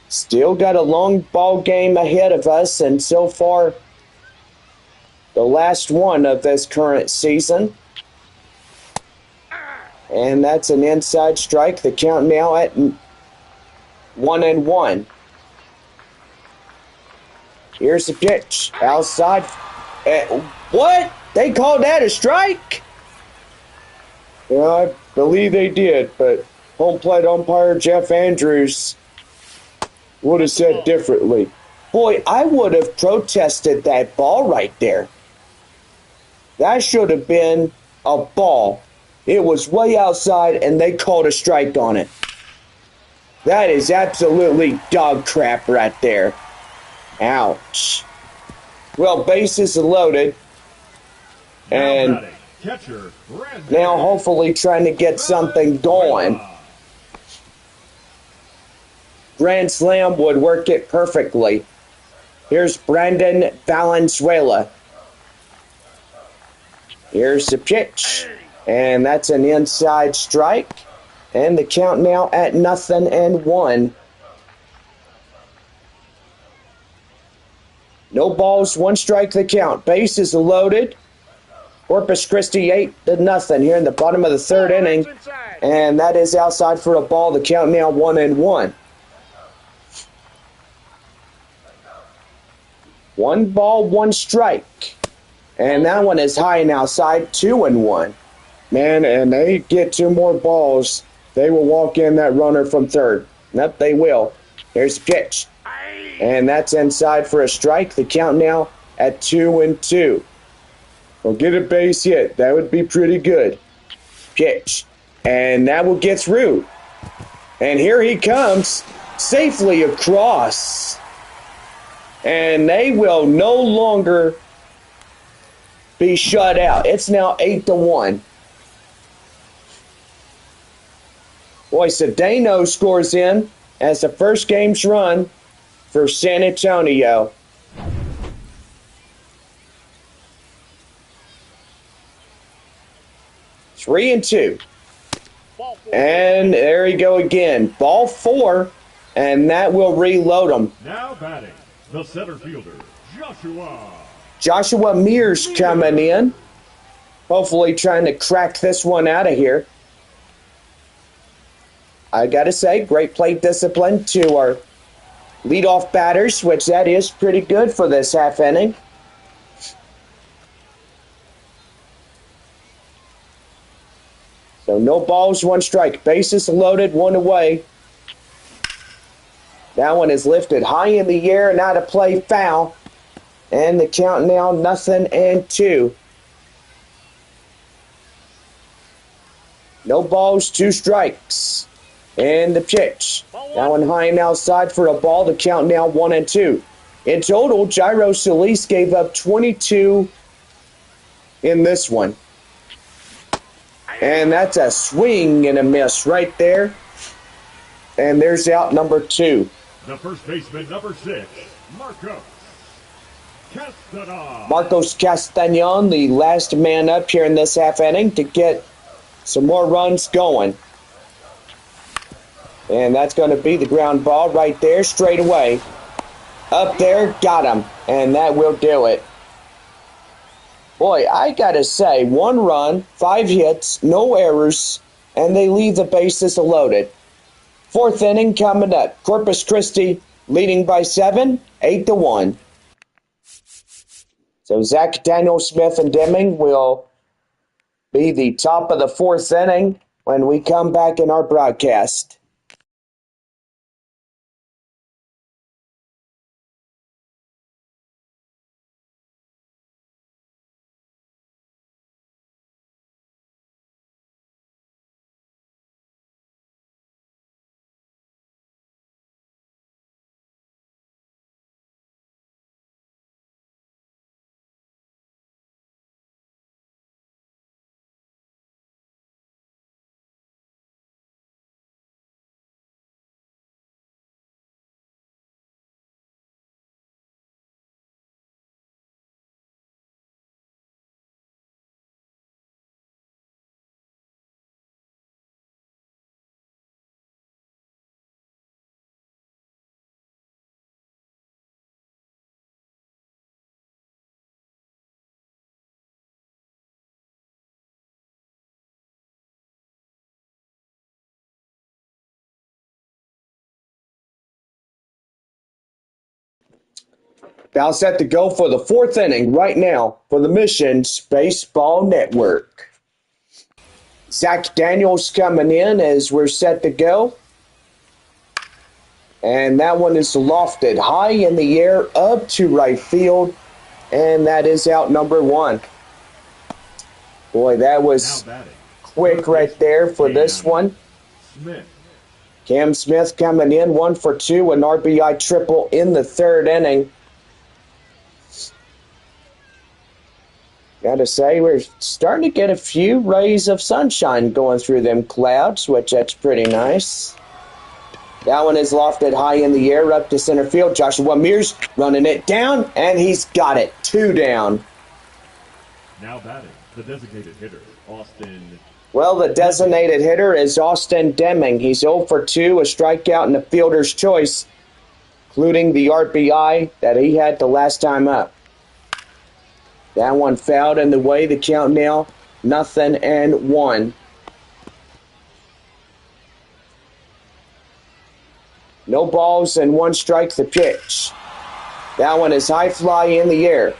Still got a long ball game ahead of us, and so far, the last one of this current season. And that's an inside strike. The count now at 1-1. Here's the pitch. Outside. What? They called that a strike? Yeah, I believe they did, but home plate umpire Jeff Andrews would have said differently. Boy, I would have protested that ball right there. That should have been a ball. It was way outside, and they called a strike on it. That is absolutely dog crap right there. Ouch. Well, bases are loaded. And now hopefully trying to get something going. Grand Slam would work it perfectly. Here's Brandon Valenzuela. Here's the pitch. And that's an inside strike. And the count now at 0-1. No balls, 1 strike the count. Bases loaded. Corpus Christi 8-0 here in the bottom of the 3rd inning. And that is outside for a ball. The count now 1-1. 1 ball, 1 strike. And that one is high and outside, 2-1. Man, and they get 2 more balls, they will walk in that runner from 3rd. Nope, they will. Here's the pitch. And that's inside for a strike. The count now at 2-2. We'll get a base hit. That would be pretty good. Pitch. And that will get through. And here he comes, safely across. And they will no longer be shut out. It's now 8-1. Boy, Cedeno scores in as the first game's run for San Antonio. 3-2. And there you go again. Ball 4, and that will reload them. Now batting, the center fielder, Joshua Mears coming in. Hopefully trying to crack this one out of here. I got to say, great plate discipline to our leadoff batters, which that is pretty good for this half inning. So no balls, 1 strike. Bases loaded, 1 away. That one is lifted high in the air and out of play, foul. And the count now 0-2. No balls, 2 strikes. And the pitch. That one high and outside for a ball. The count now 1-2. In total, Jairo Solis gave up 22 in this one. And that's a swing and a miss right there. And there's out number 2. The first baseman, number 6, Marcos Castañon, the last man up here in this half inning to get some more runs going. And that's going to be the ground ball right there, straight away. Up there, got him. And that will do it. Boy, I got to say, 1 run, 5 hits, no errors, and they leave the bases loaded. 4th inning coming up. Corpus Christi leading by 7, 8-1. So Zach, Daniel, Smith, and Deming will be the top of the 4th inning when we come back in our broadcast. Now set to go for the fourth inning right now for the Missions Baseball Network. Zach Daniels coming in as we're set to go. And that one is lofted high in the air up to right field. And that is out number one. Boy, that was quick right there for this one. Cam Smith coming in 1 for 2, an RBI triple in the third inning. Gotta say, we're starting to get a few rays of sunshine going through them clouds, which that's pretty nice. That one is lofted high in the air up to center field. Joshua Mears running it down, and he's got it. 2 down. Now batting, the designated hitter, Austin. Well, the designated hitter is Austin Deming. He's 0 for 2, a strikeout and a fielder's choice, including the RBI that he had the last time up. That one fouled in the way. The count now 0-1. No balls and 1 strike the pitch. That one is high fly in the air.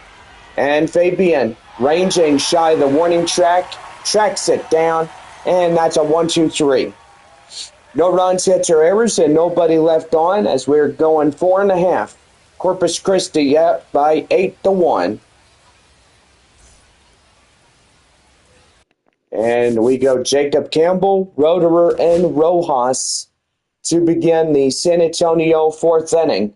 And Fabian, ranging shy of the warning track, tracks it down, and that's a 1-2-3. No runs, hits, or errors, and nobody left on as we're going 4.5. Corpus Christi up by 8-1. And we go Jacob Campbell, Roederer, and Rojas to begin the San Antonio fourth inning.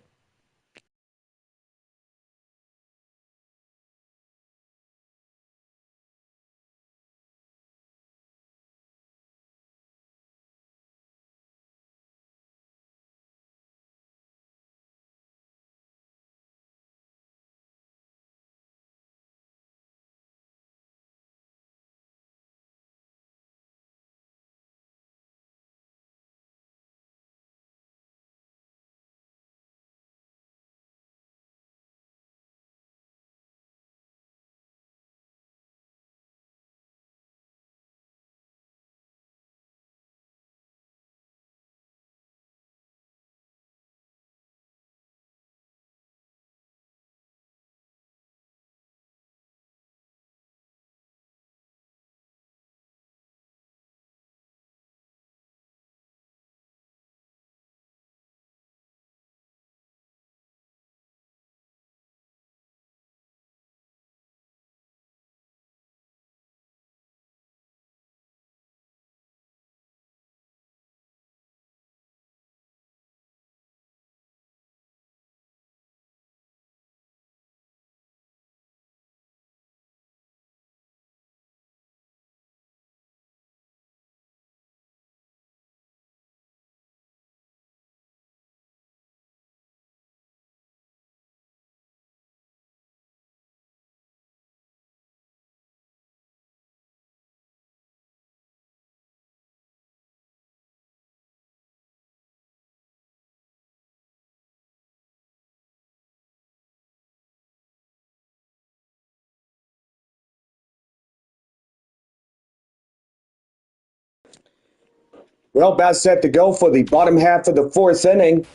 Well, about set to go for the bottom half of the fourth inning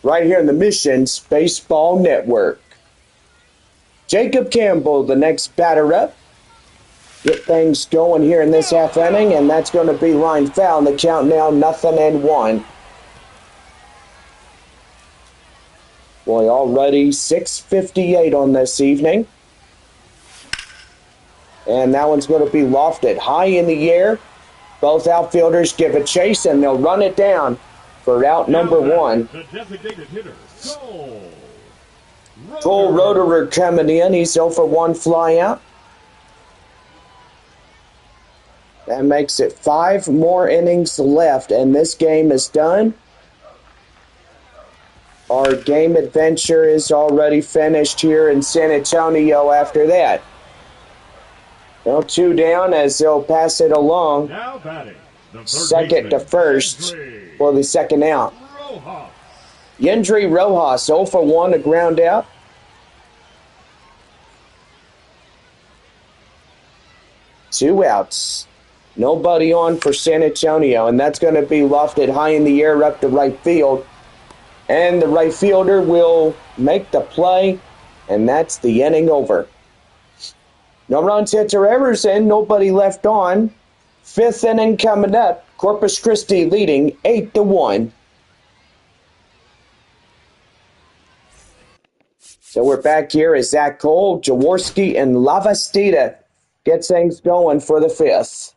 right here in the Missions Baseball Network. Jacob Campbell, the next batter up. Get things going here in this half inning, and that's going to be line foul. And the count now 0-1. Boy, already 6:58 on this evening. And that one's going to be lofted high in the air. Both outfielders give a chase, and they'll run it down for out number 1. The designated hitter, Cole Roederer coming in. He's 0 for 1 fly out. That makes it 5 more innings left, and this game is done. Our game adventure is already finished here in San Antonio after that. Well, 2 down as they'll pass it along. Now batting, Second to first for the second out. Yendry Rojas 0 for 1, a ground out. Two outs. Nobody on for San Antonio, and that's going to be lofted high in the air up to right field. And the right fielder will make the play And that's the inning over. No runs, hits, or errors, and nobody left on. Fifth inning coming up. Corpus Christi leading 8-1. So we're back here as Zach Cole, Jaworski, and Lavastida get things going for the fifth.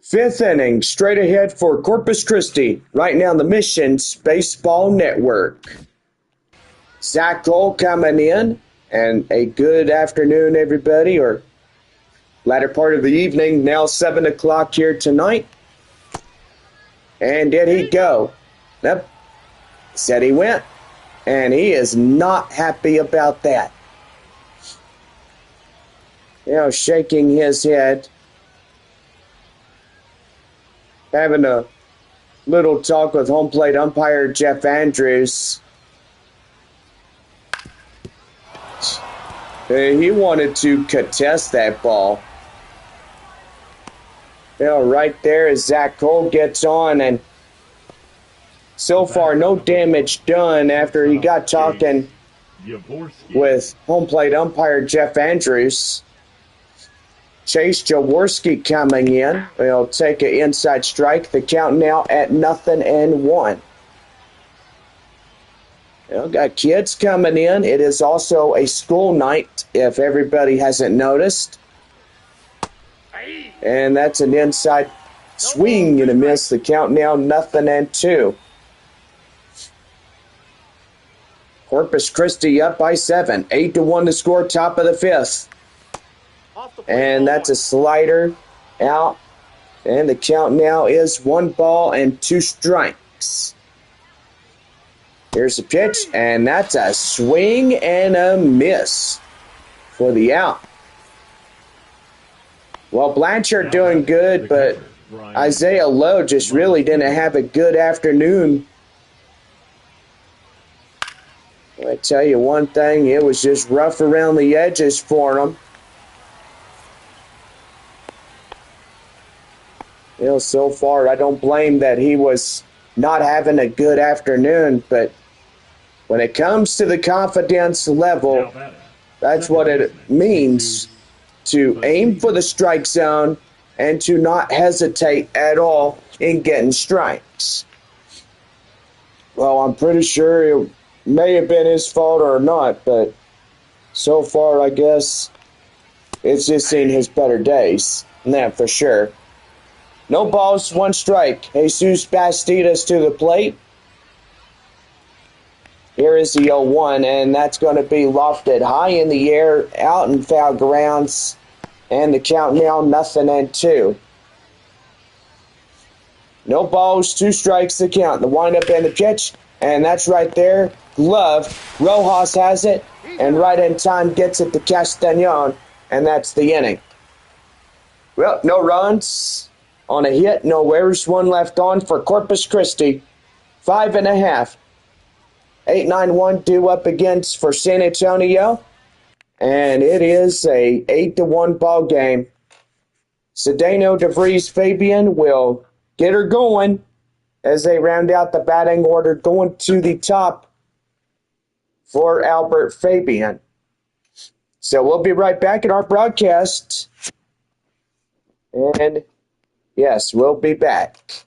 Fifth inning, straight ahead for Corpus Christi, right now the Missions Baseball Network. Zach Cole coming in, and a good afternoon, everybody, or latter part of the evening, now 7 o'clock here tonight. And did he go? Yep, said he went, and he is not happy about that. Shaking his head, having a little talk with home plate umpire Jeff Andrews. He wanted to contest that ball. Right there as Zach Cole gets on, and so far no damage done after he got talking with home plate umpire Jeff Andrews. Chase Jaworski coming in. He'll take an inside strike. The count now at 0-1. Got kids coming in. It is also a school night, if everybody hasn't noticed. And that's an inside swing and a miss. The count now 0-2. Corpus Christi up by 7. 8-1 to score, top of the fifth. And that's a slider out. And the count now is 1-2 strikes. Here's the pitch, and that's a swing and a miss for the out. Well, Blanchard doing good, but Isaiah Lowe just really didn't have a good afternoon. I tell you one thing, it was just rough around the edges for him. So far, I don't blame that he was not having a good afternoon, but when it comes to the confidence level, that's what it means to aim for the strike zone and to not hesitate at all in getting strikes. Well, I'm pretty sure it may have been his fault or not, but so far, I guess it's just seen his better days. That for sure. No balls, 1 strike. Jesus Bastidas to the plate. Here is the 0-1, and that's going to be lofted high in the air, out in foul grounds, and the count now 0-2. No balls, 2 strikes the count. The windup and the pitch, And that's right there. Glove. Rojas has it. And right in time gets it to Castañon. And that's the inning. Well, no runs on a hit. No errors. One left on for Corpus Christi. 5.5. 8-9-1 due up against for San Antonio. And it is a 8-1 ball game. Cedeno, DeVries, Fabian will get her going as they round out the batting order, going to the top for Albert Fabian. So we'll be right back in our broadcast. And yes, we'll be back.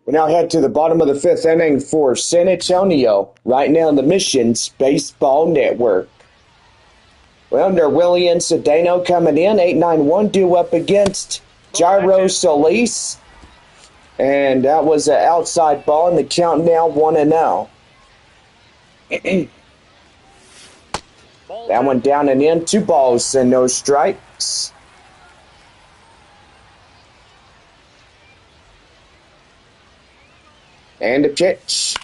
We now head to the bottom of the fifth inning for San Antonio, right now on the Missions Baseball Network. Well, under William Cedeno coming in, 8-9-1 due up against Jairo Solis. And that was an outside ball, and the count now 1-0. That one down and in, 2 balls and no strikes. And a pitch.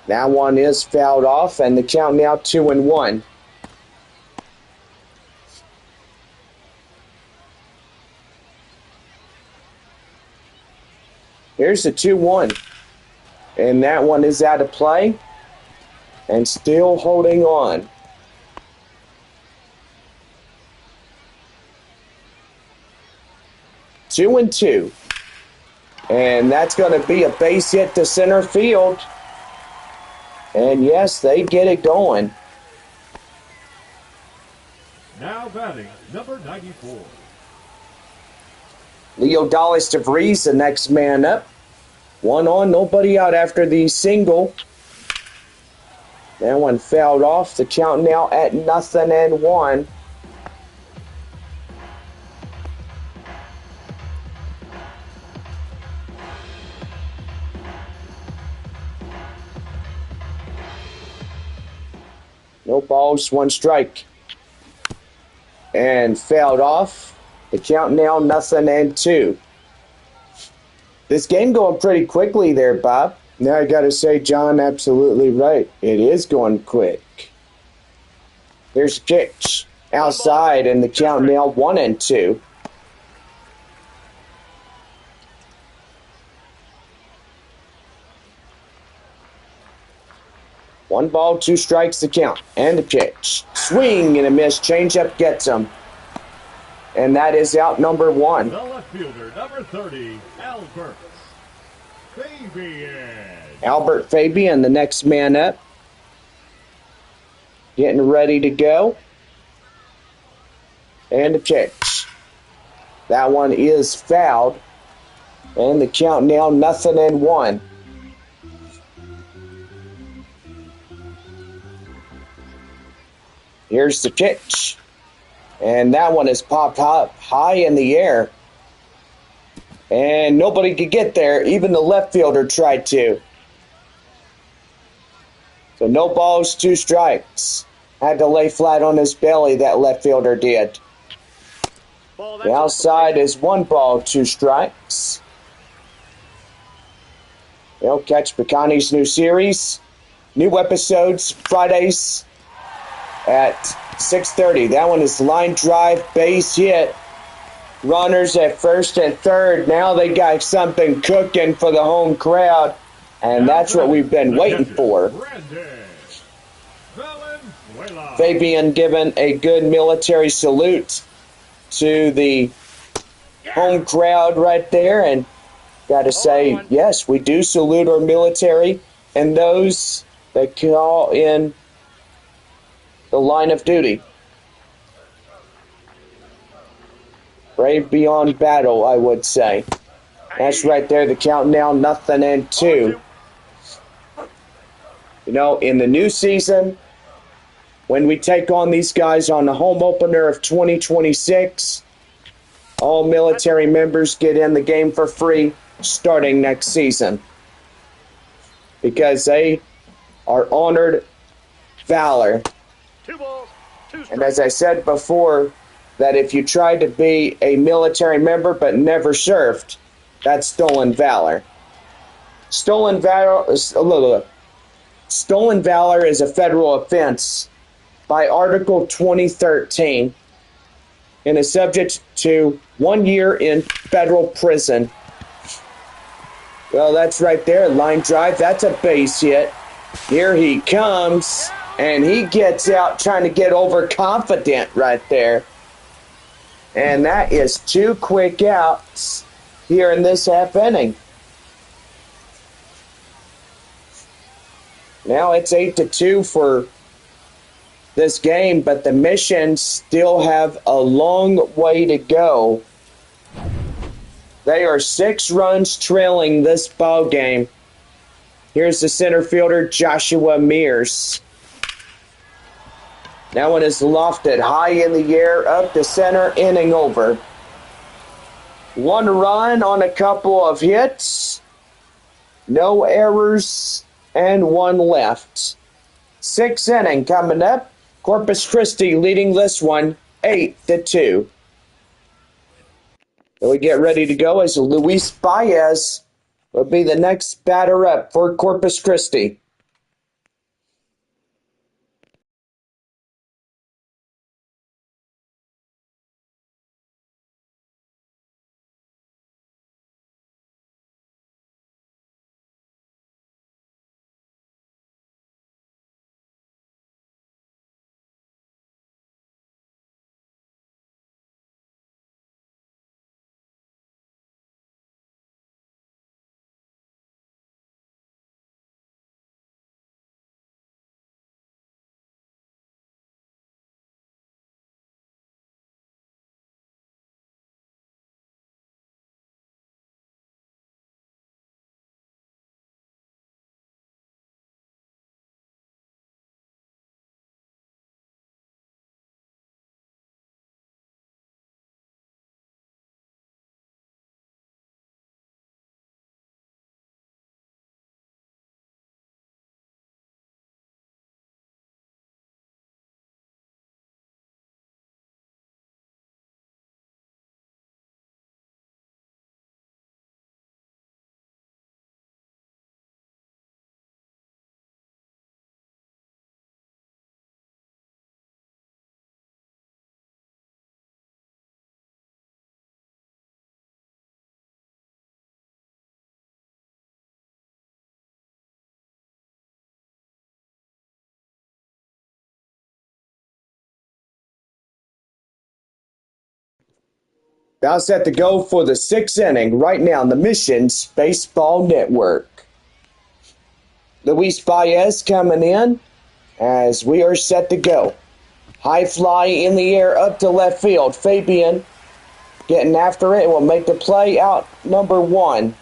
That one is fouled off, and the count now 2-1. Here's the 2-1. And that one is out of play. And still holding on. Two and two. And that's going to be a base hit to center field. And yes, they get it going. Now batting, number 94. Leo Dallas DeVries, the next man up. 1 on, nobody out after the single. That one fouled off. The count now at 0-1. No balls, one strike. And fouled off. The count now 0-2. This game going pretty quickly there, Bob. Now I gotta say, John, absolutely right. It is going quick. Here's a pitch outside, and the count now 1-2. One ball, two strikes to count, and the pitch. Swing and a miss. Changeup gets him. And that is out number one. The left fielder, number 30, Albert Fabian. Albert Fabian, the next man up. Getting ready to go. And the pitch. That one is fouled. And the count now 0-1. Here's the pitch. And that one is popped up high in the air. And nobody could get there. Even the left fielder tried to. So no balls, two strikes. Had to lay flat on his belly, that left fielder did. The outside is one ball, two strikes. They'll catch Picani's new series. New episodes Fridays at 6:30. That one is line drive, base hit. Runners at first and third. Now they got something cooking for the home crowd. And that's what we've been waiting for. Fabian giving a good military salute to the home crowd right there. And got to say, yes, we do salute our military and those that call in the line of duty. Brave beyond battle, I would say. That's right there, the count now 0-2. You know, in the new season, when we take on these guys on the home opener of 2026, all military members get in the game for free starting next season. Because they are honored valor. 2 balls, 2 strikes. And as I said before, that if you try to be a military member but never served, that's stolen valor. Stolen valor is a federal offense by Article 2013 and is subject to 1 year in federal prison. Well, that's right there, line drive. That's a base hit. Here he comes, and he gets out trying to get overconfident right there. And that is 2 quick outs here in this half inning. Now it's 8-2 for this game, but the Missions still have a long way to go. They are 6 runs trailing this ball game. Here's the center fielder, Joshua Mears. That one is lofted high in the air, up to center, inning over. 1 run on a couple of hits. No errors, and 1 left. 6th inning coming up. Corpus Christi leading this one 8-2. So we get ready to go as Luis Baez will be the next batter up for Corpus Christi. Now set to go for the 6th inning right now on the Missions Baseball Network. Luis Baez coming in as we are set to go. High fly in the air up to left field. Fabian getting after it will make the play out number 1.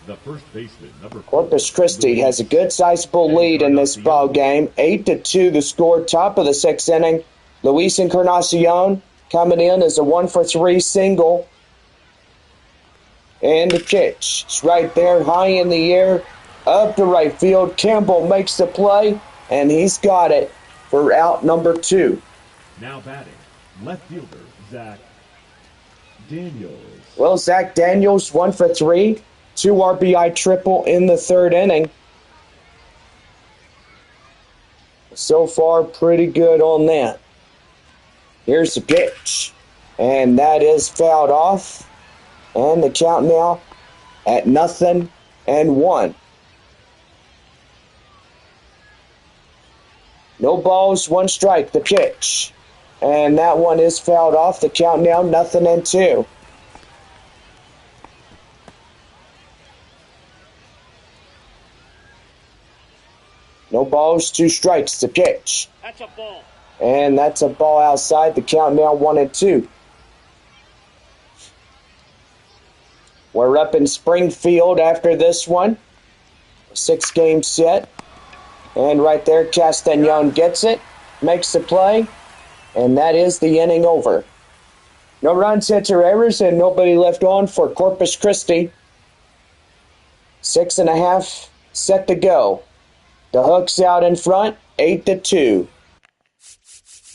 The first baseman, number 4, Corpus Christi has a good sizable lead in this ball game. 8-2 the score, top of the 6th inning. Luis Encarnacion coming in as a 1-for-3 single. And the pitch is right there, high in the air, up to right field. Campbell makes the play, and he's got it for out number 2. Now batting, left fielder, Zach Daniels. Well, Zach Daniels, 1-for-3. 2 RBI triple in the 3rd inning. So far, pretty good on that. Here's the pitch. And that is fouled off. And the count now at 0-1. No balls, 1 strike, the pitch. And that one is fouled off. The count now 0-2. No balls, 2 strikes, the pitch. That's a ball. And that's a ball outside. The count now 1-2. We're up in Springfield after this one. 6-game set. And right there, Castagnon gets it, makes the play, and that is the inning over. No runs, hits, or errors, and nobody left on for Corpus Christi. 6.5 set to go. The Hook's out in front, 8-2.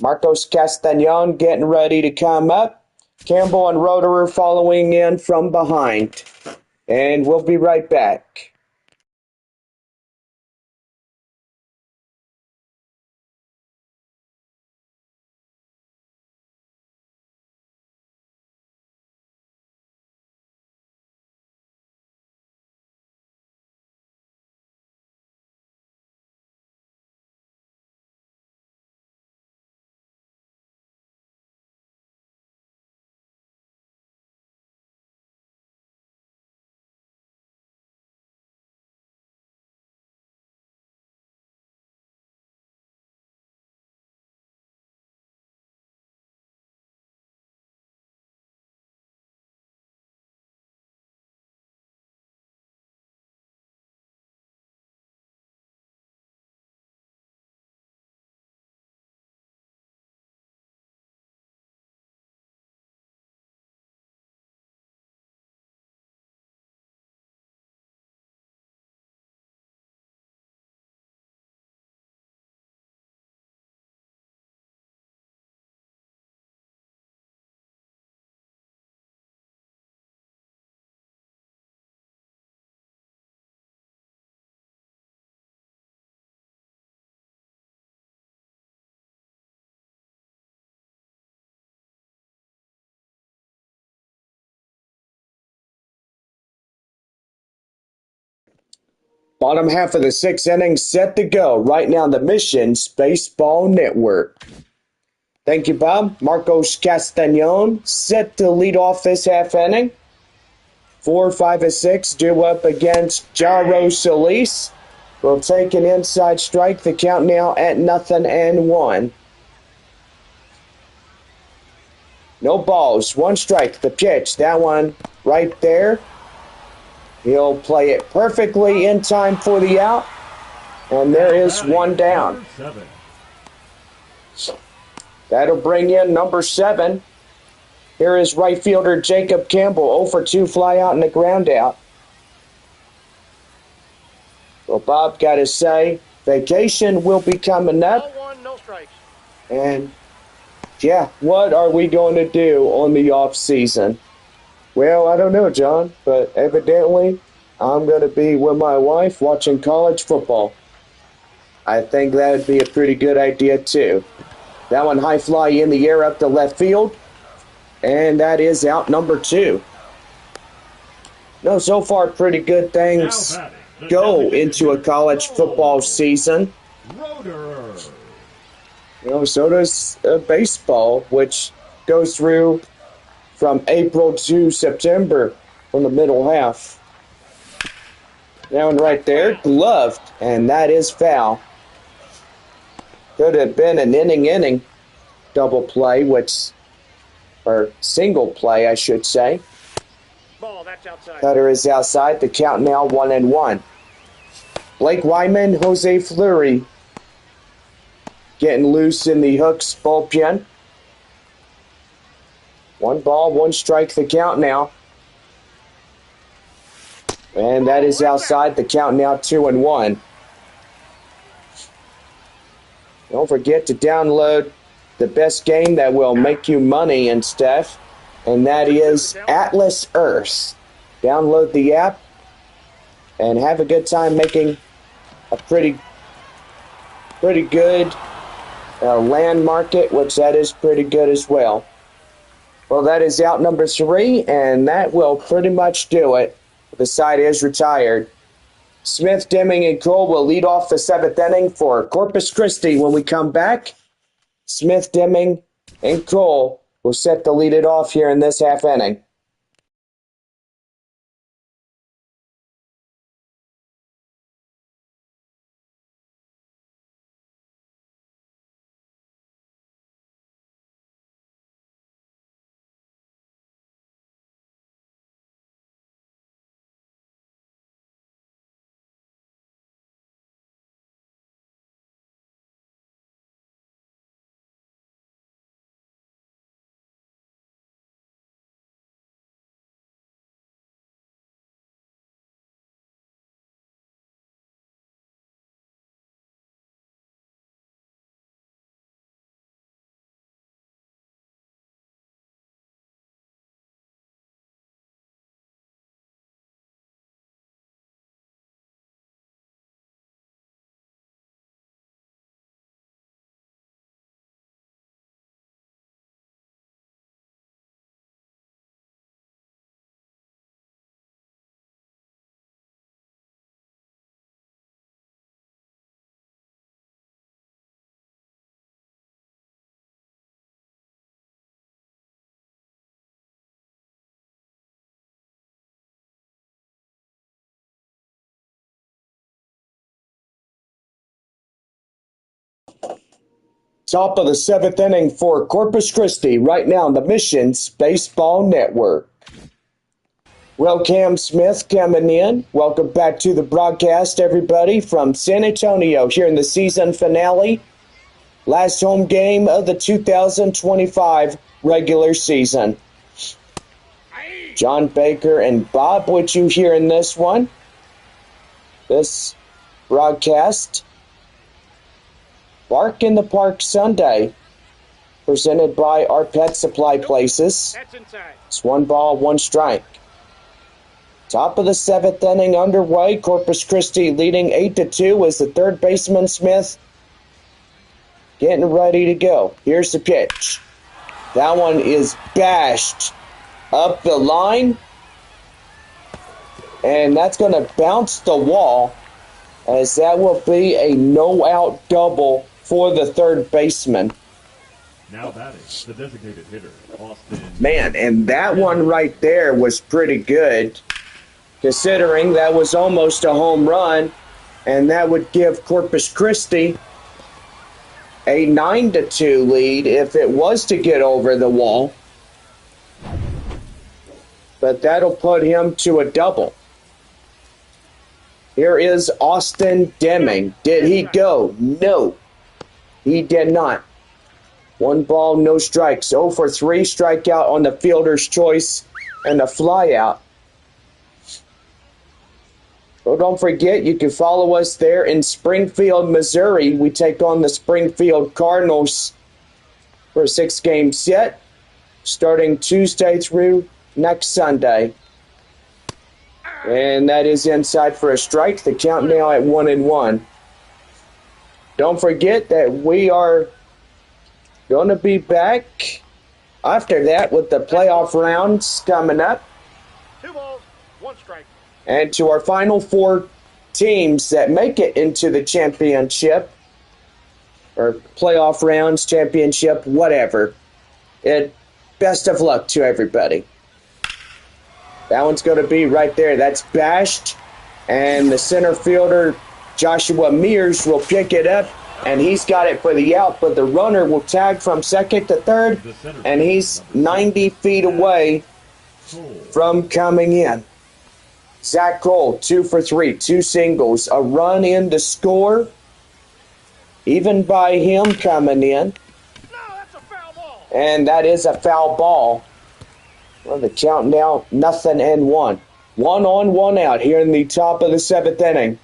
Marcos Castagnon getting ready to come up. Campbell and Roederer following in from behind. And we'll be right back. Bottom half of the 6th inning set to go right now on the Missions Baseball Network. Thank you, Bob. Marcos Castagnon set to lead off this half inning. 4, 5, and 6 due up against Jairo Solis. Will take an inside strike. The count now at 0-1. No balls, 1 strike. The pitch, that one right there. He'll play it perfectly in time for the out. And there is 1 down. That'll bring in number 7. Here is right fielder Jacob Campbell, 0-for-2 fly out and a ground out. Well, Bob got to say, vacation will be coming up. No 1, no strikes. And, yeah, what are we going to do on the off season? Well, I don't know, John, but evidently I'm going to be with my wife watching college football. I think that would be a pretty good idea, too. That one high fly in the air up to left field. And that is out number 2. No, so far pretty good things go into a college football season. Roederer. You know, so does baseball, which goes through from April to September from the middle half. That one right there, gloved, and that is foul. Could have been an inning double play, or single play, I should say. Ball, that's outside. Cutter is outside. The count now 1-1. Blake Wyman, Jose Fleury getting loose in the Hooks bullpen. 1 ball, 1 strike, the count now. And that is outside. The count now 2-1. Don't forget to download the best game that will make you money and stuff, and that is Atlas Earth. Download the app and have a good time making a pretty good land market, which that is pretty good as well. Well, that is out number 3, and that will pretty much do it. The side is retired. Smith, Deming, and Cole will lead off the 7th inning for Corpus Christi. When we come back, Smith, Deming, and Cole will set to lead it off here in this half inning. Top of the 7th inning for Corpus Christi right now on the Missions Baseball Network. Well, Cam Smith coming in. Welcome back to the broadcast, everybody, from San Antonio here in the season finale. Last home game of the 2025 regular season. John Baker and Bob with you here in this one. This broadcast. Bark in the Park Sunday, presented by our Pet Supply Places. It's 1 ball, 1 strike. Top of the 7th inning underway. Corpus Christi leading 8-2 as the third baseman Smith getting ready to go. Here's the pitch. That one is bashed up the line, and that's going to bounce the wall, as that will be a no-out double for the third baseman. Now batting, the designated hitter, Austin. Man, and that one right there was pretty good, considering that was almost a home run, and that would give Corpus Christi a 9-2 lead if it was to get over the wall. But that'll put him to a double. Here is Austin Deming. Did he go? No, he did not. 1 ball, no strikes. 0 for 3, strikeout on the fielder's choice and a flyout. Well, don't forget, you can follow us there in Springfield, Missouri. We take on the Springfield Cardinals for a 6-game set, starting Tuesday through next Sunday. And that is inside for a strike. The count now at 1-1. Don't forget that we are going to be back after that with the playoff rounds coming up. 2 balls, 1 strike. And to our final 4 teams that make it into the championship, or playoff rounds, championship, whatever. It Best of luck to everybody. That one's going to be right there. That's bashed. And the center fielder, Joshua Mears, will pick it up. And he's got it for the out. But the runner will tag from second to third. And he's 90 feet away from coming in. Zach Cole, 2 for 3, 2 singles. A run in to score. Even by him coming in. No, that's a foul ball. And that is a foul ball. Well, the count now, 0-1. 1 on, 1 out here in the top of the 7th inning.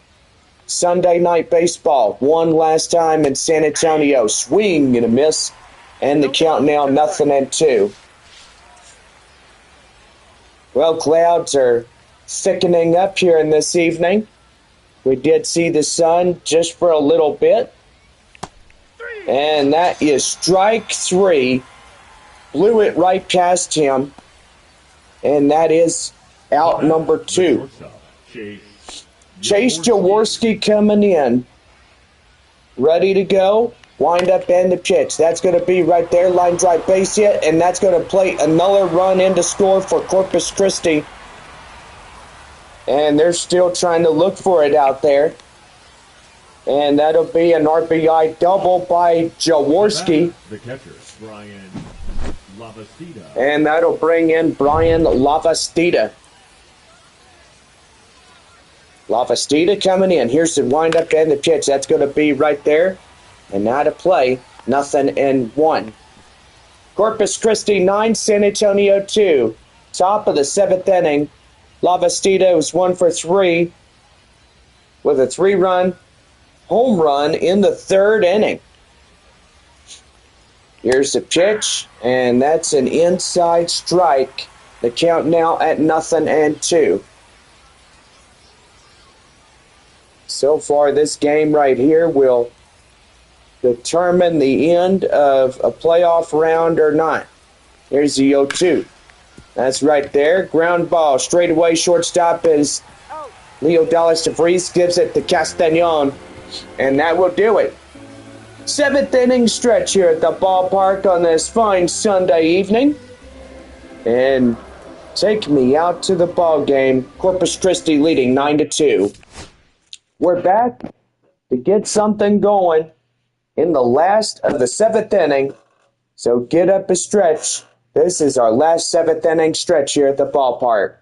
Sunday night baseball, one last time in San Antonio. Swing and a miss. And the count now, 0-2. Well, clouds are thickening up here in this evening. We did see the sun just for a little bit. And that is strike 3. Blew it right past him. And that is out number 2. Chase Jaworski coming in. Ready to go. Wind up and the pitch. That's going to be right there. Line drive base hit. And that's going to play another run in to score for Corpus Christi. And they're still trying to look for it out there. And that'll be an RBI double by Jaworski. The catcher, Brian Lavastida. And that'll bring in Brian Lavastida. Lavastida coming in. Here's the windup and the pitch. That's going to be right there. And now to play, 0-1. Corpus Christi 9, San Antonio 2. Top of the 7th inning. Lavastida was 1 for 3 with a 3-run home run in the 3rd inning. Here's the pitch, and that's an inside strike. The count now at 0-2. So far, this game right here will determine the end of a playoff round or not. Here's the 0-2. That's right there. Ground ball. Straight away, shortstop is Leo Dallas DeVries. Gives it to Castañon. And that will do it. 7th inning stretch here at the ballpark on this fine Sunday evening. And take me out to the ball game. Corpus Christi leading 9-2. We're back to get something going in the last of the 7th inning. So get up a stretch. This is our last 7th inning stretch here at the ballpark.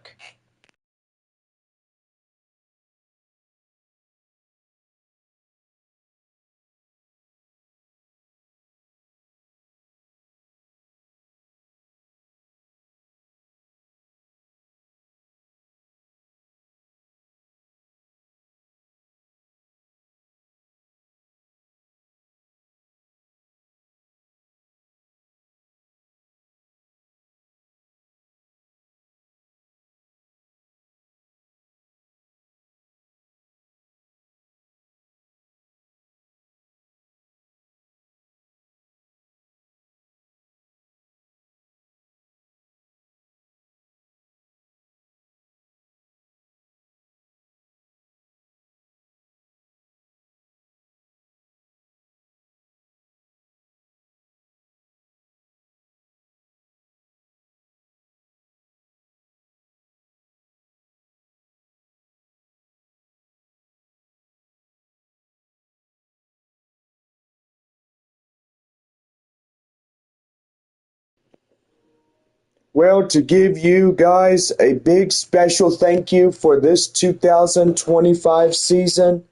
Well, to give you guys a big special thank you for this 2025 season,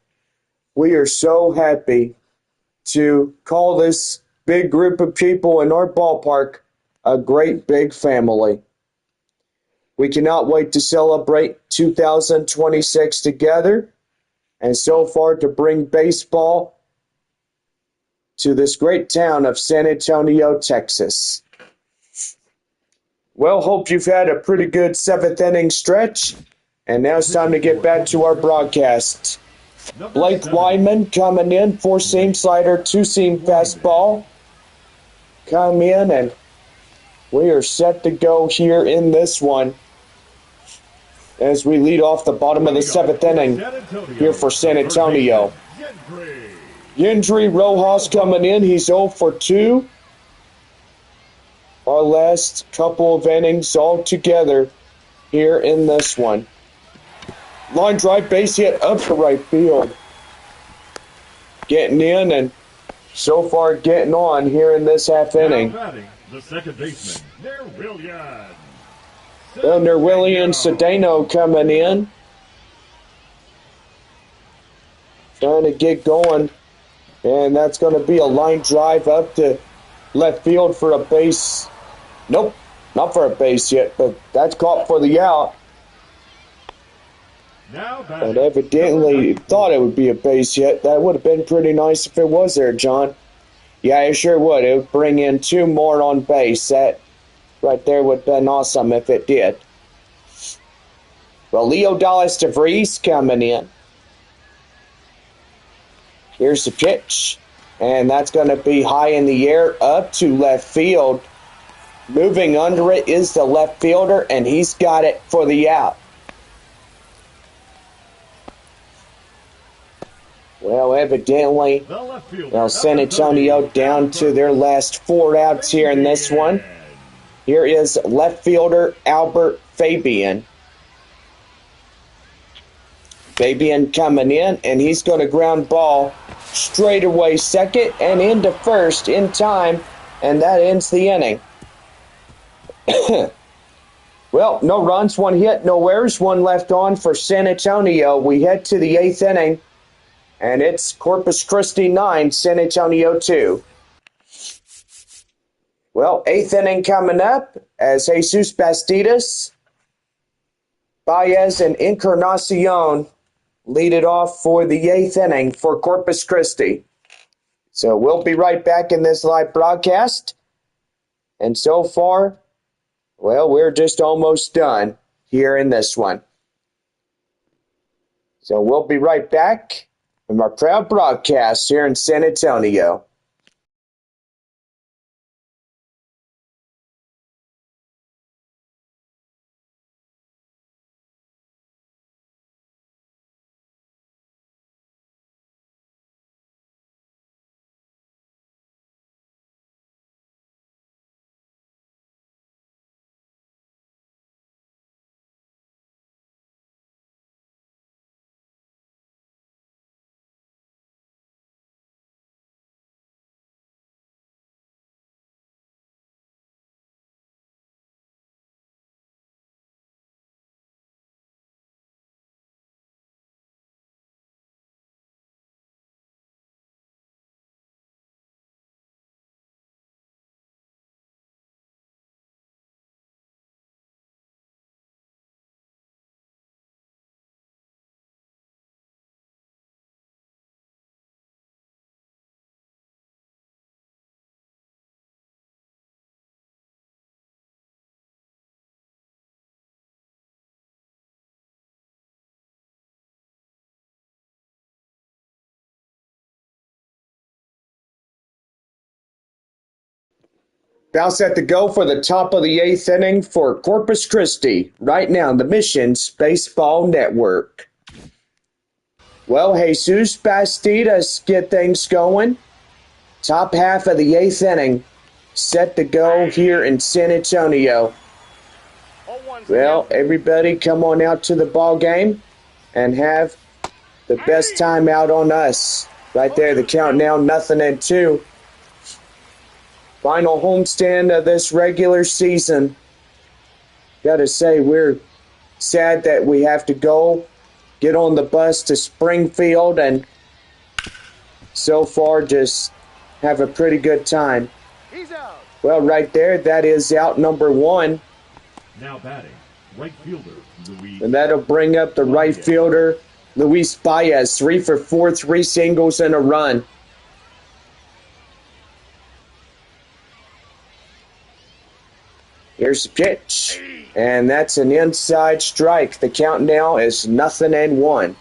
we are so happy to call this big group of people in our ballpark a great big family. We cannot wait to celebrate 2026 together, and so far to bring baseball to this great town of San Antonio, Texas. Well, hope you've had a pretty good 7th inning stretch. And now it's time to get back to our broadcast. Blake Wyman coming in, 4-seam slider, 2-seam fastball. Come in, and we are set to go here in this one as we lead off the bottom of the 7th inning here for San Antonio. Yendry Rojas coming in. He's 0 for 2. our last couple of innings all together here in this one. Line drive, base hit up to right field. Getting in and so far getting on here in this half inning. Now batting, the second baseman, Nerwillian. Well, Nerwillian Cedeno coming in. Trying to get going. And that's going to be a line drive up to left field for a base. Nope, not for a base yet, but that's caught for the out. Now batting, But evidently thought it would be a base hit. That would have been pretty nice if it was there, John. Yeah, it sure would. It would bring in two more on base. That right there would have been awesome if it did. Well, Leo Dallas DeVries coming in. Here's the pitch. And that's going to be high in the air up to left field. Moving under it is the left fielder, and he's got it for the out. Well, evidently, the left fielder, San Antonio down to their last 4 outs here in this one. Here is left fielder Albert Fabian. Fabian coming in, and he's going to ground ball straight away second and into first in time, and that ends the inning. Well, no runs, 1 hit, no errors, 1 left on for San Antonio. We head to the 8th inning, and it's Corpus Christi 9, San Antonio 2. Well, 8th inning coming up as Jesus Bastidas, Baez, and Encarnacion lead it off for the 8th inning for Corpus Christi. So we'll be right back in this live broadcast. And so far, well, we're just almost done here in this one. So we'll be right back from our proud broadcast here in San Antonio. Bounce at the go for the top of the 8th inning for Corpus Christi, right now, the Missions Baseball Network. Well, Jesus Bastidas get things going. Top half of the 8th inning set to go here in San Antonio. Well, everybody come on out to the ball game and have the best time out on us. Right there, the count now 0-2. Final homestand of this regular season. Gotta say, we're sad that we have to go get on the bus to Springfield and so far just have a pretty good time. Well, right there, that is out number 1. Now batting, right fielder, Luis. And that'll bring up the right fielder, Luis Baez, 3 for 4, 3 singles and a run. Here's the pitch, and that's an inside strike. The count now is 0-1.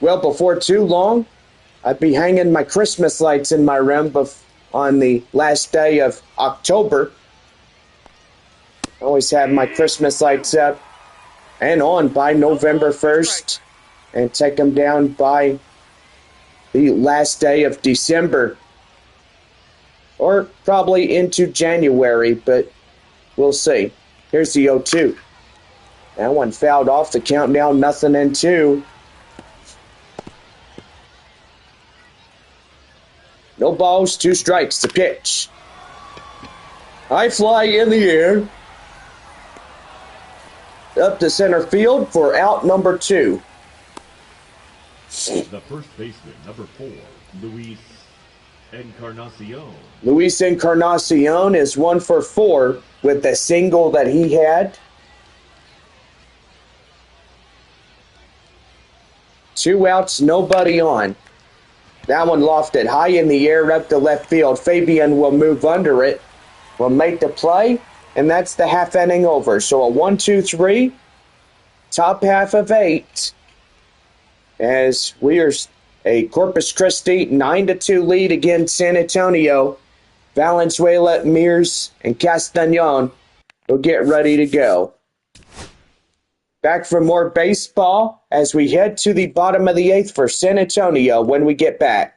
Well, before too long, I'd be hanging my Christmas lights in my room on the last day of October. I always have my Christmas lights up and on by November 1st and take them down by the last day of December. or probably into January, but we'll see. Here's the 0-2. That one fouled off the countdown, 0-2. No balls, 2 strikes. The pitch. High fly in the air. Up to center field for out number 2. The first baseman, number 4, Luis Encarnacion. Luis Encarnacion is 1 for 4 with the single that he had. 2 outs, nobody on. That one lofted high in the air up to left field. Fabian will move under it, will make the play, and that's the half inning over. So a 1-2-3, top half of 8, as we are a Corpus Christi 9-2 lead against San Antonio. Valenzuela, Mears, and Castañon will get ready to go. Back for more baseball as we head to the bottom of the 8th for San Antonio when we get back.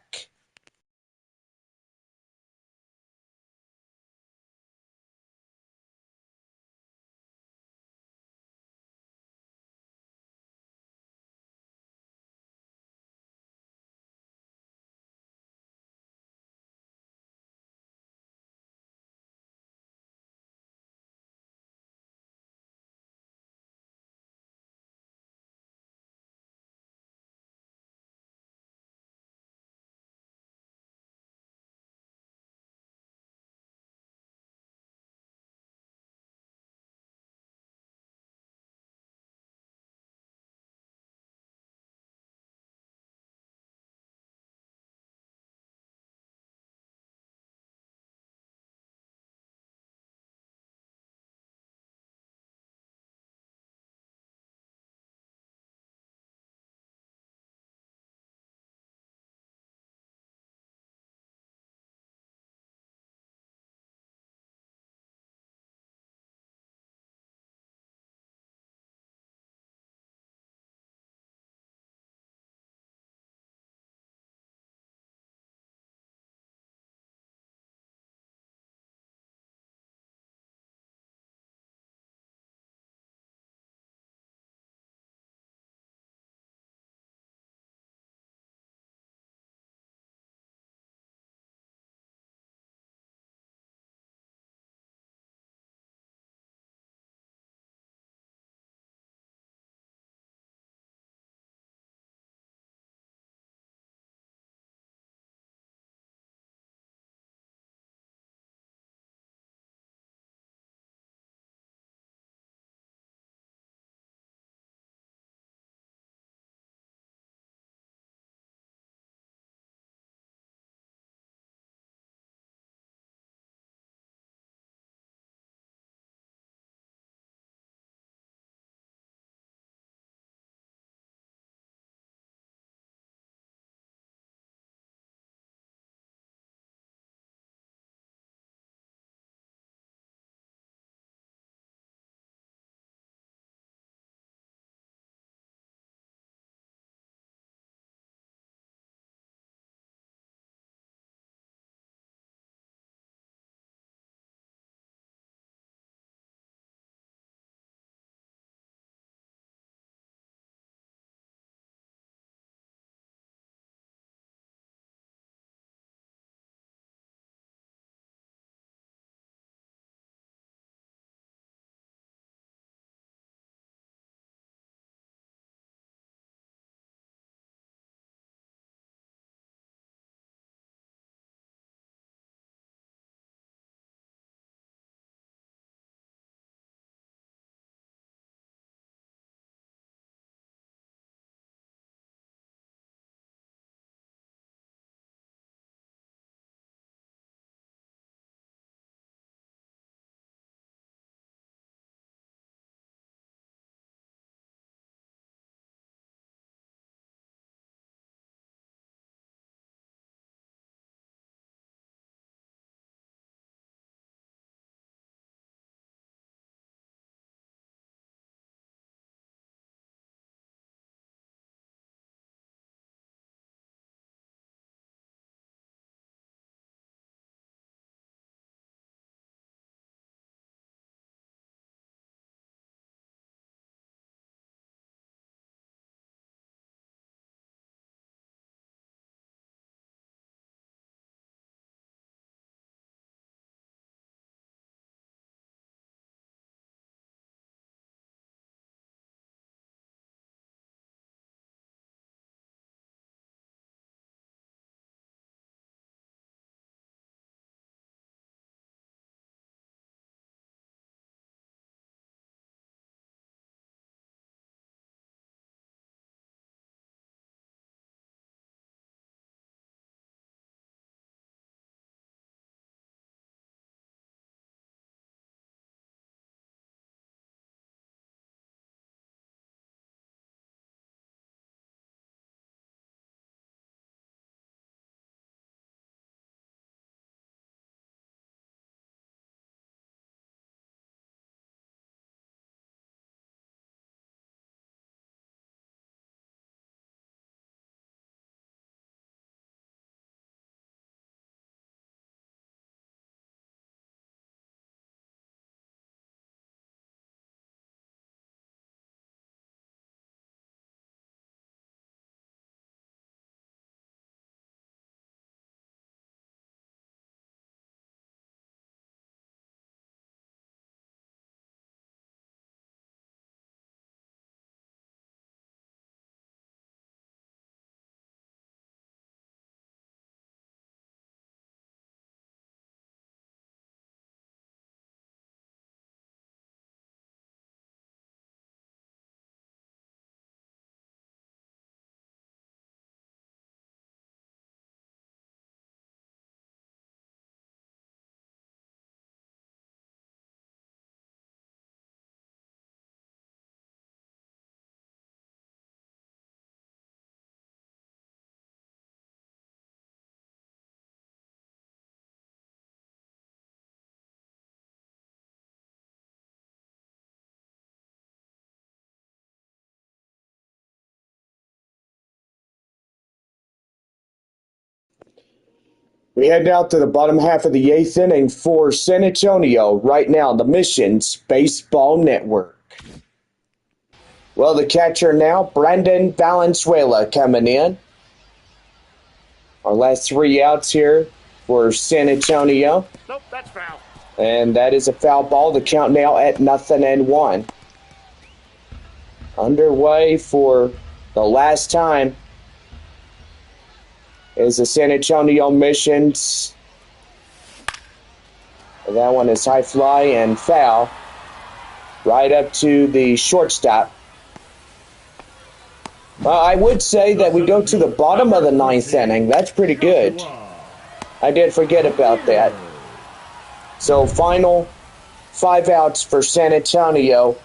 We head now to the bottom half of the eighth inning for San Antonio right now, the Missions Baseball Network. Well, the catcher now, Brandon Valenzuela coming in. Our last 3 outs here for San Antonio. Nope, that's foul. And that is a foul ball. The count now at 0-1. Underway for the last time is the San Antonio Missions. That one is high fly and foul. Right up to the shortstop. I would say that we go to the bottom of the 9th inning. That's pretty good. I did forget about that. So final 5 outs for San Antonio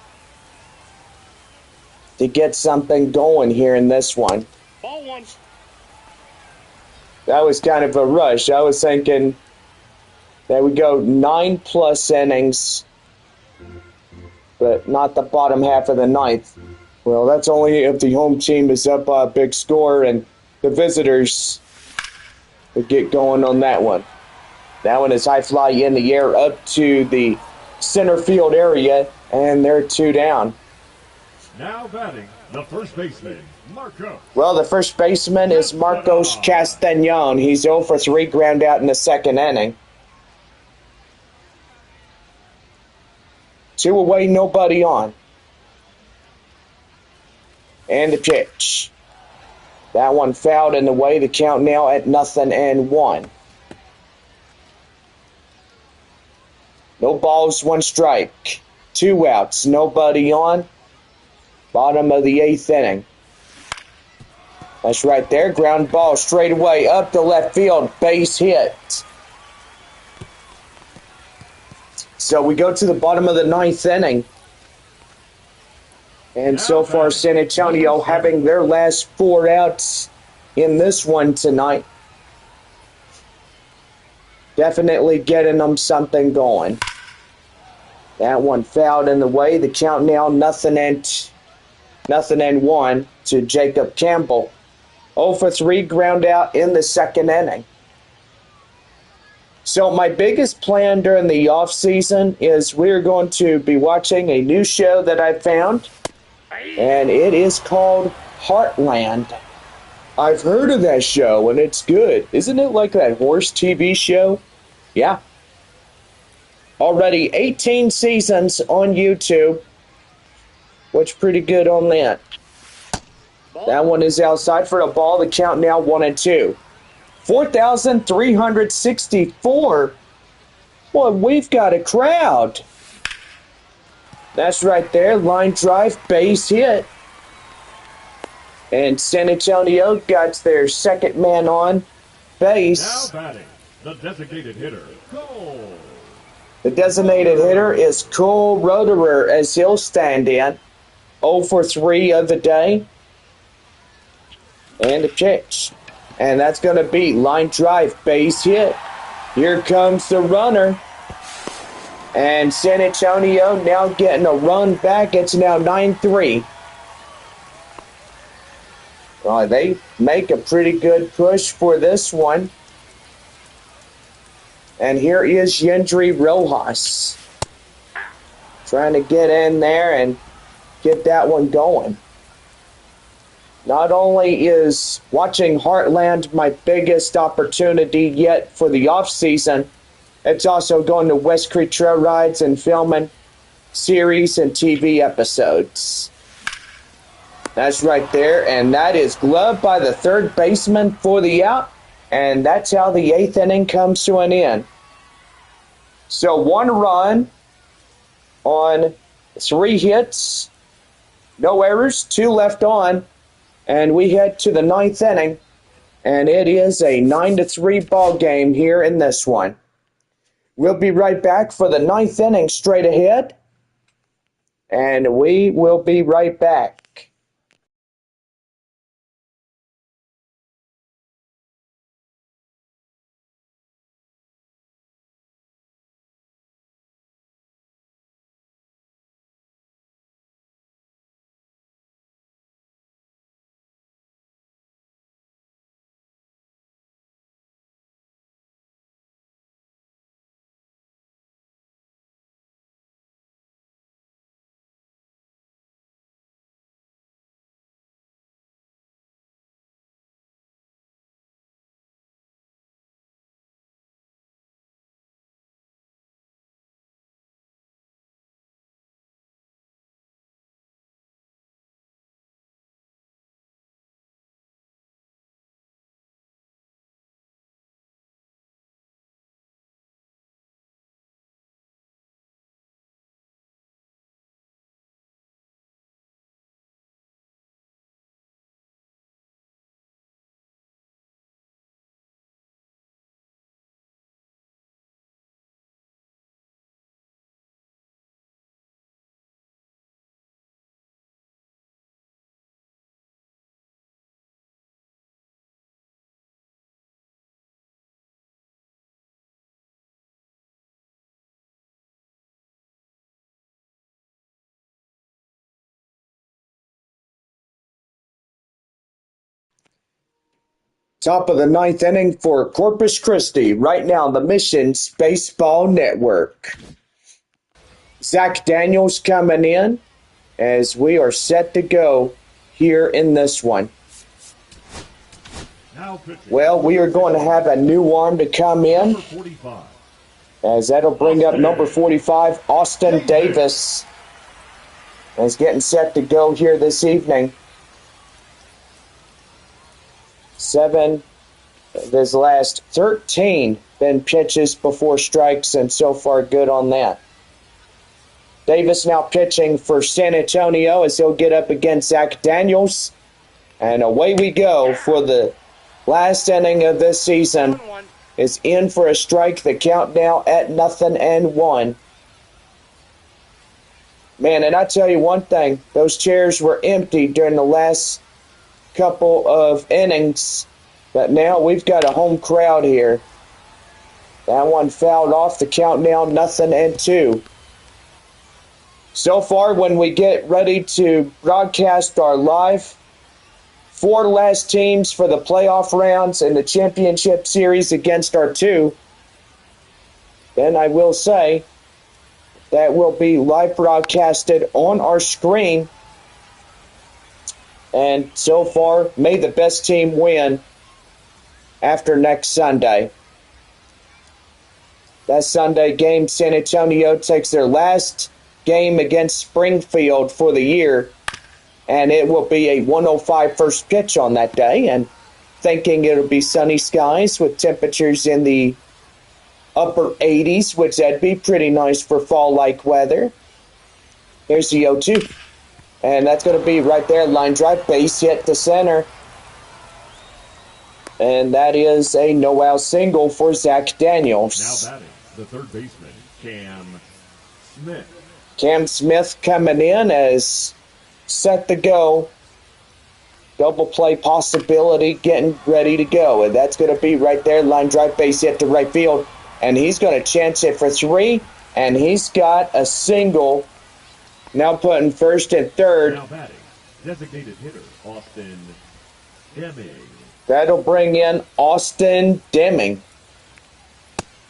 to get something going here in this one. Ball 1. That was kind of a rush. I was thinking that we go 9+ innings, but not the bottom half of the 9th. Well, that's only if the home team is up by a big score and the visitors would get going on that one. That one is high fly in the air up to the center field area, and they're 2 down. Now batting, the first baseman, Marco. Well, the first baseman is Marcos Castañon. He's 0 for 3, ground out in the 2nd inning. 2 away, nobody on. And the pitch. That one fouled in the way. The count now at 0-1. No balls, 1 strike. 2 outs, nobody on. Bottom of the 8th inning. That's right there. Ground ball straight away up the left field. Base hit. So we go to the bottom of the 9th inning. And so far, San Antonio having their last 4 outs in this one tonight. Definitely getting them something going. That one fouled in the way. The count now 0-1 to Jacob Campbell. 0 for 3, ground out in the 2nd inning. So my biggest plan during the off season is we're going to be watching a new show that I found. And it is called Heartland. I've heard of that show, and it's good. Isn't it like that horse TV show? Yeah. Already 18 seasons on YouTube. What's pretty good on that? That one is outside for a ball. The count now 1-2. 4,364. Well, we've got a crowd. That's right there. Line drive, base hit. And San Antonio got their 2nd man on base. Now batting, the designated hitter, Cole. The designated hitter is Cole Roederer as he'll stand in. 0 for 3 of the day. And a pitch. And that's going to be line drive, base hit. Here comes the runner. And San Antonio now getting a run back. It's now 9-3. Well, they make a pretty good push for this one. And here is Yendry Rojas. Trying to get in there and get that one going. Not only is watching Heartland my biggest opportunity yet for the off-season, it's also going to West Creek Trail Rides and filming series and TV episodes. That's right there, and that is gloved by the 3rd baseman for the out, and that's how the 8th inning comes to an end. So 1 run on 3 hits, no errors, 2 left on, and we head to the 9th inning, and it is a 9-3 ball game here in this one. We'll be right back for the 9th inning straight ahead, and we will be right back. Top of the ninth inning for Corpus Christi, right now on the Missions Baseball Network. Zach Daniels coming in as we are set to go here in this one. Well, we are going to have a new arm to come in, as that'll bring up number 45, Austin Davis, is getting set to go here this evening. 7 of his last 13 been pitches before strikes, and so far good on that. Davis now pitching for San Antonio as he'll get up against Zach Daniels. And away we go for the last inning of this season. Is in for a strike. The count now at 0-1. Man, and I tell you one thing, those chairs were empty during the last couple of innings, but now we've got a home crowd here. That one fouled off. The count now 0-2. So far, when we get ready to broadcast our live 4 last teams for the playoff rounds and the championship series against our 2, then I will say that will be live broadcasted on our screen. And so far, may the best team win after next Sunday. That Sunday game, San Antonio takes their last game against Springfield for the year, and it will be a 1:05 first pitch on that day, and thinking it'll be sunny skies with temperatures in the upper 80s, which that'd be pretty nice for fall-like weather. Here's the 0-2, and that's going to be right there, line drive, base hit to center, and that is a no-out single for Zach Daniels. Now batting, the third baseman, Cam Smith. Cam Smith coming in as set to go. Double play possibility, getting ready to go. And that's going to be right there, line drive, base hit to right field. And he's going to chance it for 3. And he's got a single. Now putting first and third. Now batting, designated hitter, Austin Deming. That'll bring in Austin Deming.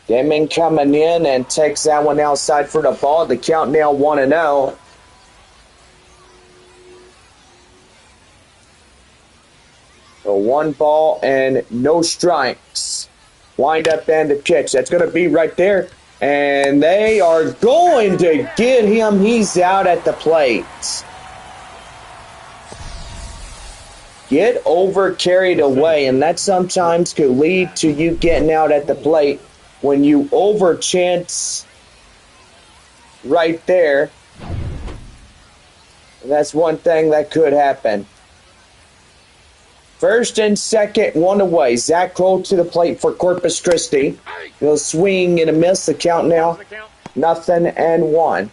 Deming coming in and takes that one outside for the ball. The count now 1-0. So 1 ball and no strikes. Wind up and the pitch. That's going to be right there. And they are going to get him. He's out at the plate. Get over carried away. And that sometimes could lead to you getting out at the plate. When you over chance right there, that's one thing that could happen. First and second, 1 away. Zach Kroll to the plate for Corpus Christi. He'll swing and a miss. The count now 0-1.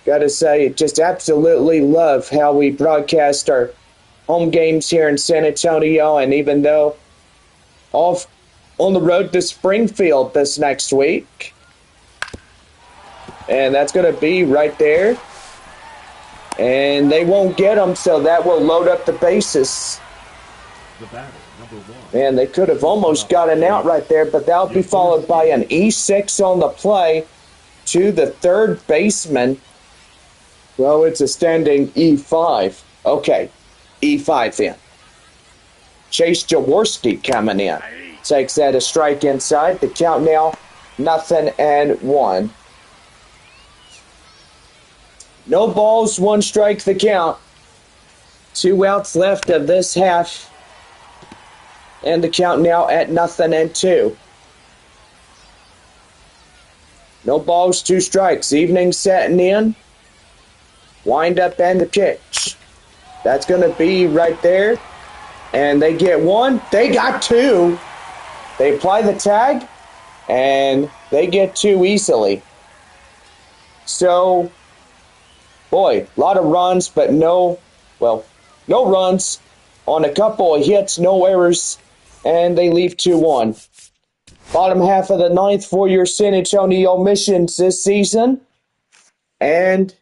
Got to say, just absolutely love how we broadcast our home games here in San Antonio, and even though off on the road to Springfield this next week. And that's going to be right there. And they won't get them, so that will load up the bases. Man, they could have almost got an out right there, but that'll be followed by an E6 on the play to the third baseman. Well, it's a standing E5. Okay, E5 then. Chase Jaworski coming in. Takes that a strike inside. The count now 0-1. No balls, 1 strike the count. 2 outs left of this half. And the count now at 0-2. No balls, 2 strikes. Evening setting in. Wind up and the pitch. That's going to be right there. And they get 1. They got 2. They apply the tag, and they get 2 easily. So, boy, a lot of runs, but no runs on a couple of hits, no errors, and they leave 2-1. Bottom half of the ninth for your San Antonio Missions this season. And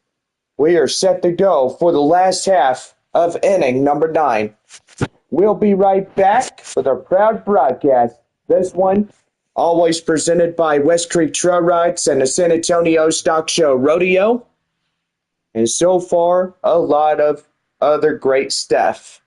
we are set to go for the last half of inning number 9. We'll be right back with our proud broadcast. This one always presented by West Creek Trail Rides and the San Antonio Stock Show Rodeo. And so far, a lot of other great stuff.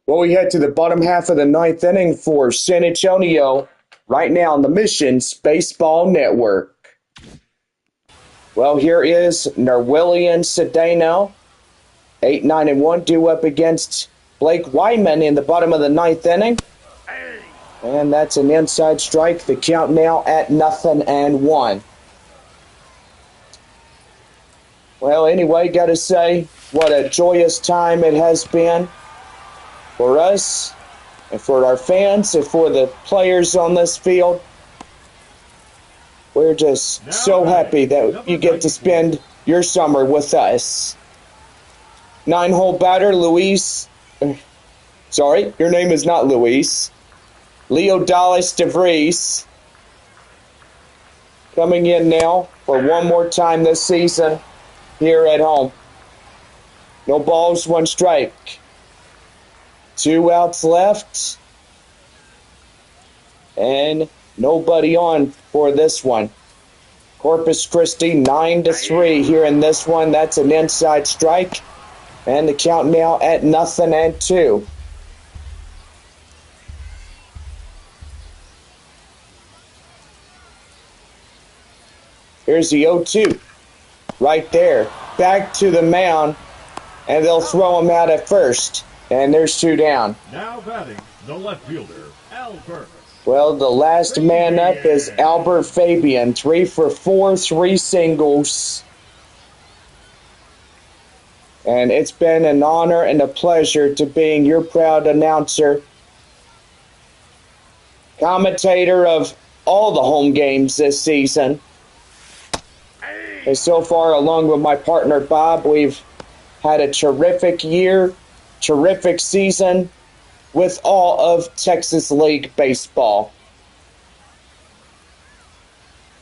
Well, we head to the bottom half of the 9th inning for San Antonio right now on the Missions Baseball Network. Well, here is Nerwillian Cedeno, 8-9-1, due up against Blake Wyman in the bottom of the 9th inning. And that's an inside strike. The count now at 0-1. Well, anyway, got to say, what a joyous time it has been for us and for our fans and for the players on this field. We're just so happy that you get to spend your summer with us. 9-hole batter, Luis. Sorry, your name is not Luis. Leo Dallas DeVries coming in now for one more time this season here at home. No balls, one strike. 2 outs left. And nobody on for this one. Corpus Christi 9-3 here in this one. That's an inside strike. And the count now at 0-2. Here's the 0-2. Right there. Back to the mound. And they'll throw him out at first. And there's 2 down. Now batting, the left fielder, Albert. Well, the last man up is Albert Fabian. 3 for 4, 3 singles. And it's been an honor and a pleasure to being your proud announcer, commentator of all the home games this season. And so far, along with my partner Bob, we've had a terrific year, terrific season with all of Texas League baseball.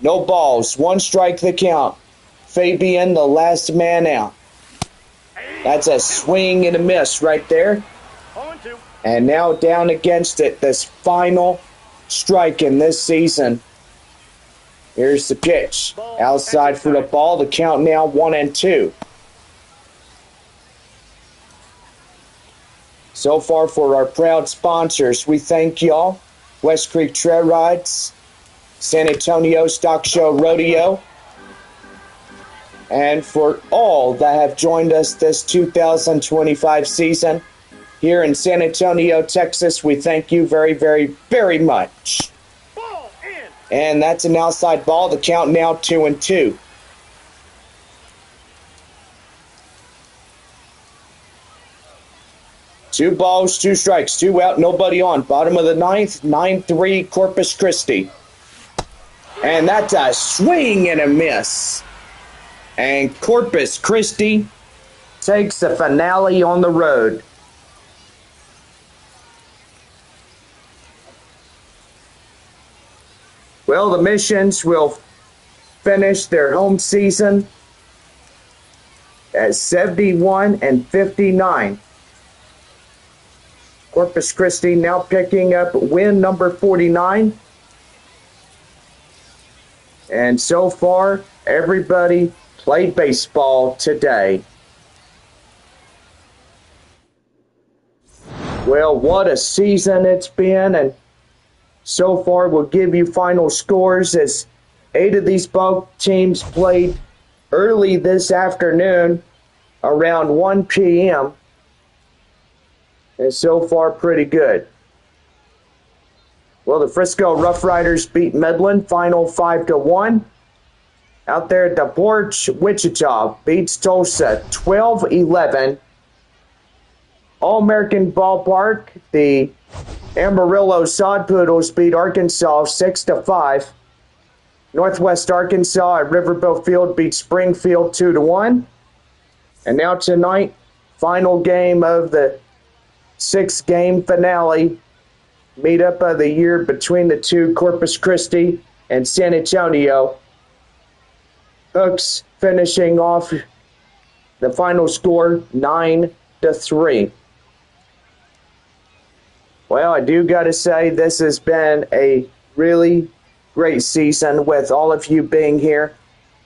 No balls, 1 strike the count. Fabian, the last man out. That's a swing and a miss right there. And now down against it, this final strike in this season. Here's the pitch. Outside for the ball. The count now 1-2. So far for our proud sponsors, we thank y'all. West Creek Trail Rides, San Antonio Stock Show Rodeo, and for all that have joined us this 2025 season here in San Antonio, Texas, we thank you very, very, very much. And that's an outside ball. The count now 2-2. Two balls, 2 strikes, 2 out, nobody on. Bottom of the 9th, 9-3 Corpus Christi. And that's a swing and a miss. And Corpus Christi takes the finale on the road. Well, the Missions will finish their home season at 71-59. Corpus Christi now picking up win number 49. And so far, everybody played baseball today. Well, what a season it's been, and so far we'll give you final scores as 8 of these ball teams played early this afternoon around 1 p.m. And so far pretty good. Well, the Frisco Rough Riders beat Midland, final 5-1. Out there at the Porch, Wichita beats Tulsa 12-11. All-American Ballpark, the Amarillo Sod Poodles beat Arkansas 6-5. Northwest Arkansas at Riverboat Field beat Springfield 2-1. And now tonight, final game of the 6-game finale meetup of the year between the two, Corpus Christi and San Antonio. Hooks finishing off the final score 9-3. Well, I do got to say this has been a really great season with all of you being here.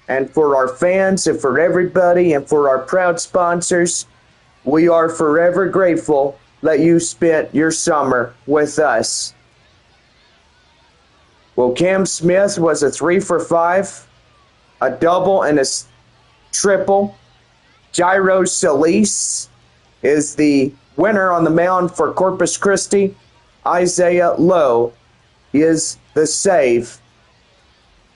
And for our fans and for everybody and for our proud sponsors, we are forever grateful that you spent your summer with us. Well, Cam Smith was a 3 for 5, a double and a triple. Jairo Solis is the winner on the mound for Corpus Christi. Isaiah Lowe is the save.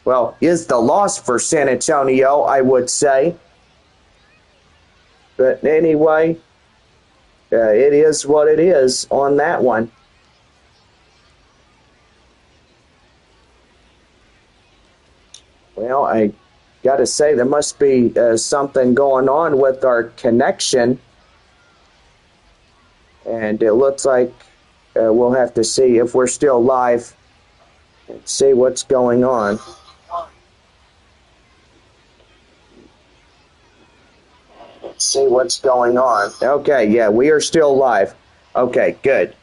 Well, is the loss for San Antonio, I would say. But anyway, it is what it is on that one. Well, I got to say, there must be something going on with our connection. And it looks like we'll have to see if we're still live and see what's going on. See what's going on. Okay, yeah, we are still live. Okay, good.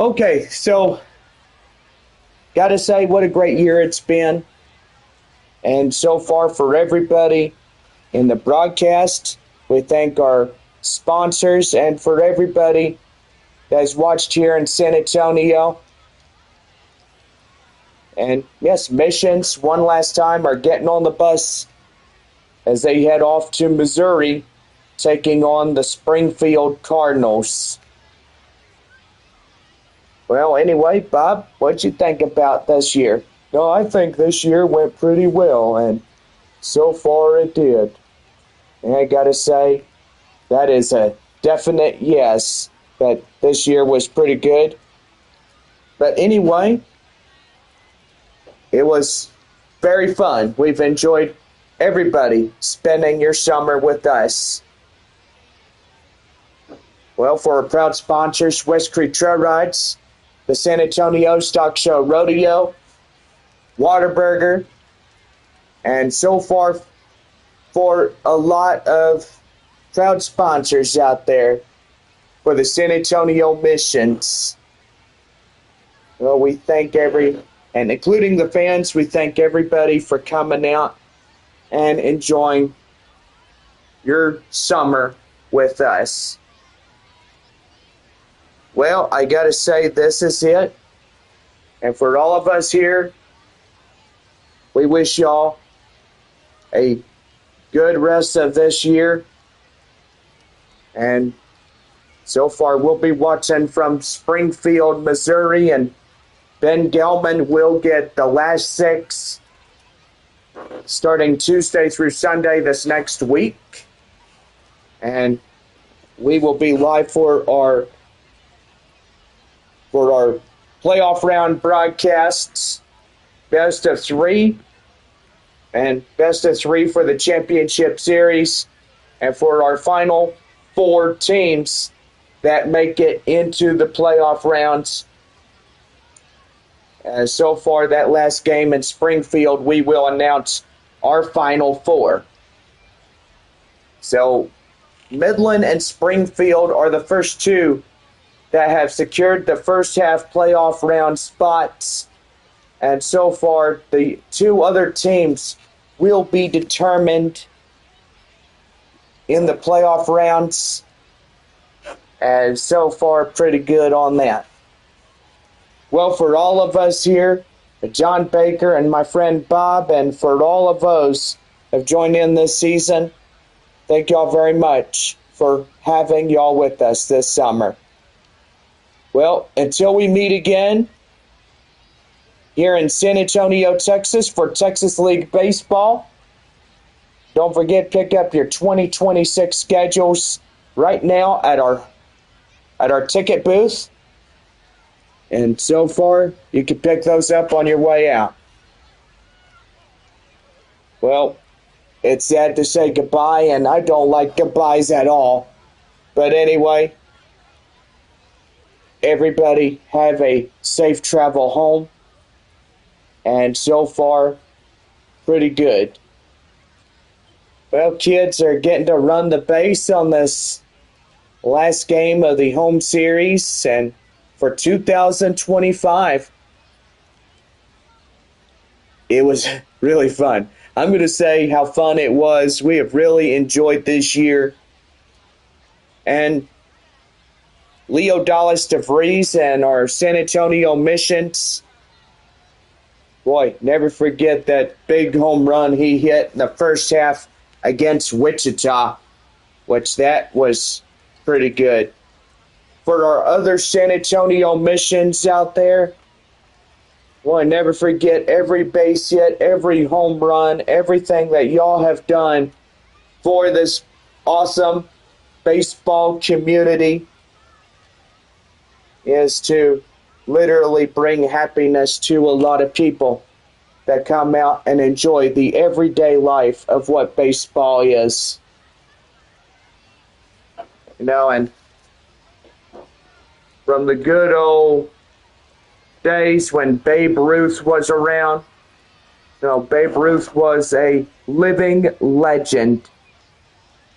Okay, so got to say what a great year it's been. And so far for everybody in the broadcast, we thank our sponsors, and for everybody that's watched here in San Antonio. And yes, Missions one last time are getting on the bus as they head off to Missouri, taking on the Springfield Cardinals. Well, anyway, Bob, what'd you think about this year? No, I think this year went pretty well, and so far it did. And I gotta say, that is a definite yes, that this year was pretty good. But anyway, it was very fun. We've enjoyed everybody spending your summer with us. Well, for our proud sponsors, West Creek Trail Rides, the San Antonio Stock Show Rodeo, Whataburger, and so far for a lot of proud sponsors out there for the San Antonio Missions. Well, we thank and including the fans, we thank everybody for coming out and enjoying your summer with us. Well, I gotta say, this is it. And for all of us here, we wish y'all a good rest of this year. And so far, we'll be watching from Springfield, Missouri, and Ben Gelman will get the last 6 starting Tuesday through Sunday this next week. And we will be live for our playoff round broadcasts, best of 3, and best of 3 for the championship series, and for our final 4 teams that make it into the playoff rounds. So far, that last game in Springfield, we will announce our final 4. So Midland and Springfield are the first 2 that have secured the first half playoff round spots. And so far, the 2 other teams will be determined in the playoff rounds. And so far, pretty good on that. Well, for all of us here, John Baker and my friend Bob, and for all of those who have joined in this season, thank y'all very much for having y'all with us this summer. Well, until we meet again here in San Antonio, Texas for Texas League Baseball, don't forget, pick up your 2026 schedules right now at our ticket booth. And so far, you can pick those up on your way out. Well, it's sad to say goodbye, and I don't like goodbyes at all. But anyway, everybody have a safe travel home. And so far, pretty good. Well, kids are getting to run the base on this last game of the home series, and for 2025, it was really fun. I'm going to say how fun it was. We have really enjoyed this year. And Leo Dallas DeVries and our San Antonio Missions, boy, never forget that big home run he hit in the first half against Wichita, which that was pretty good. For our other San Antonio Missions out there, boy, never forget every base hit, every home run, everything that y'all have done for this awesome baseball community is to literally bring happiness to a lot of people that come out and enjoy the everyday life of what baseball is. And from the good old days when Babe Ruth was around, Babe Ruth was a living legend.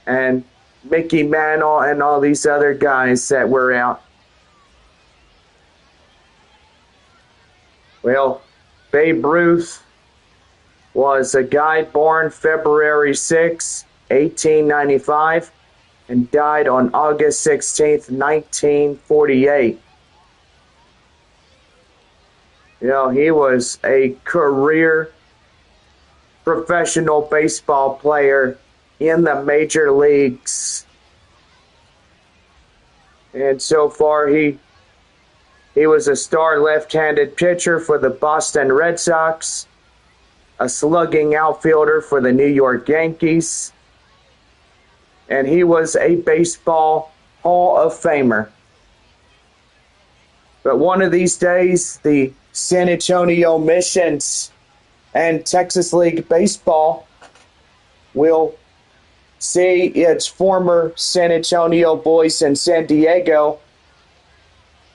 And Mickey Mantle and all these other guys that were out. Well, Babe Ruth was a guy born February 6, 1895, and died on August 16th, 1948. He was a career professional baseball player in the major leagues. And so far, he was a star left-handed pitcher for the Boston Red Sox, a slugging outfielder for the New York Yankees, and he was a baseball Hall of Famer. But one of these days, the San Antonio Missions and Texas League Baseball will see its former San Antonio boys in San Diego,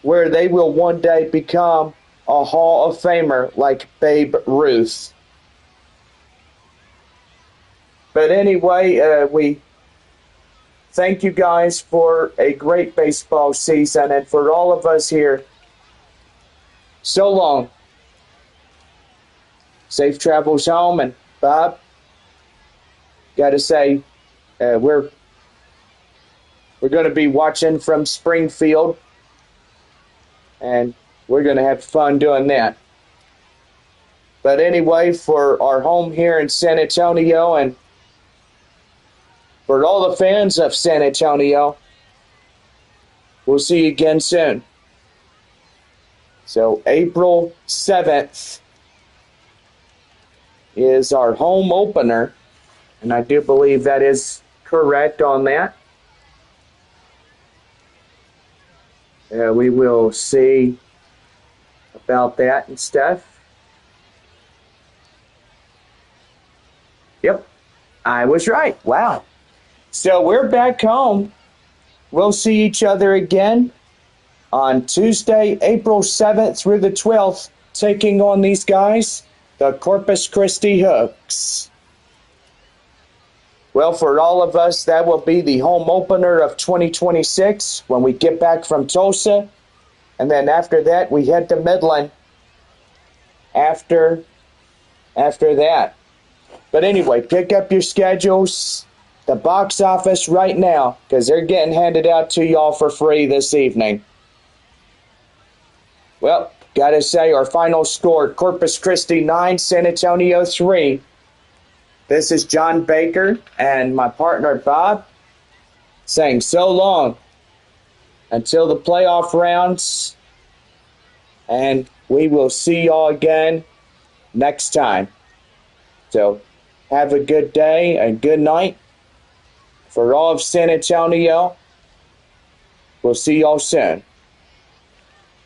where they will one day become a Hall of Famer like Babe Ruth. But anyway, we thank you guys for a great baseball season, and for all of us here, so long. Safe travels home, and Bob, got to say, we're going to be watching from Springfield, and we're going to have fun doing that. But anyway, for our home here in San Antonio, and for all the fans of San Antonio, we'll see you again soon. So April 7th is our home opener, and I do believe that is correct on that. We will see about that and stuff. Yep, I was right. Wow. So we're back home. We'll see each other again on Tuesday, April 7th through the 12th, taking on these guys, the Corpus Christi Hooks. Well, for all of us, that will be the home opener of 2026 when we get back from Tulsa. And then after that, we head to Midland after that. But anyway, pick up your schedules, the box office right now, because they're getting handed out to y'all for free this evening. Well, gotta say, our final score, Corpus Christi 9, San Antonio 3. This is John Baker and my partner Bob saying so long until the playoff rounds, and we will see y'all again next time. So have a good day and good night. For all of San Antonio, we'll see y'all soon.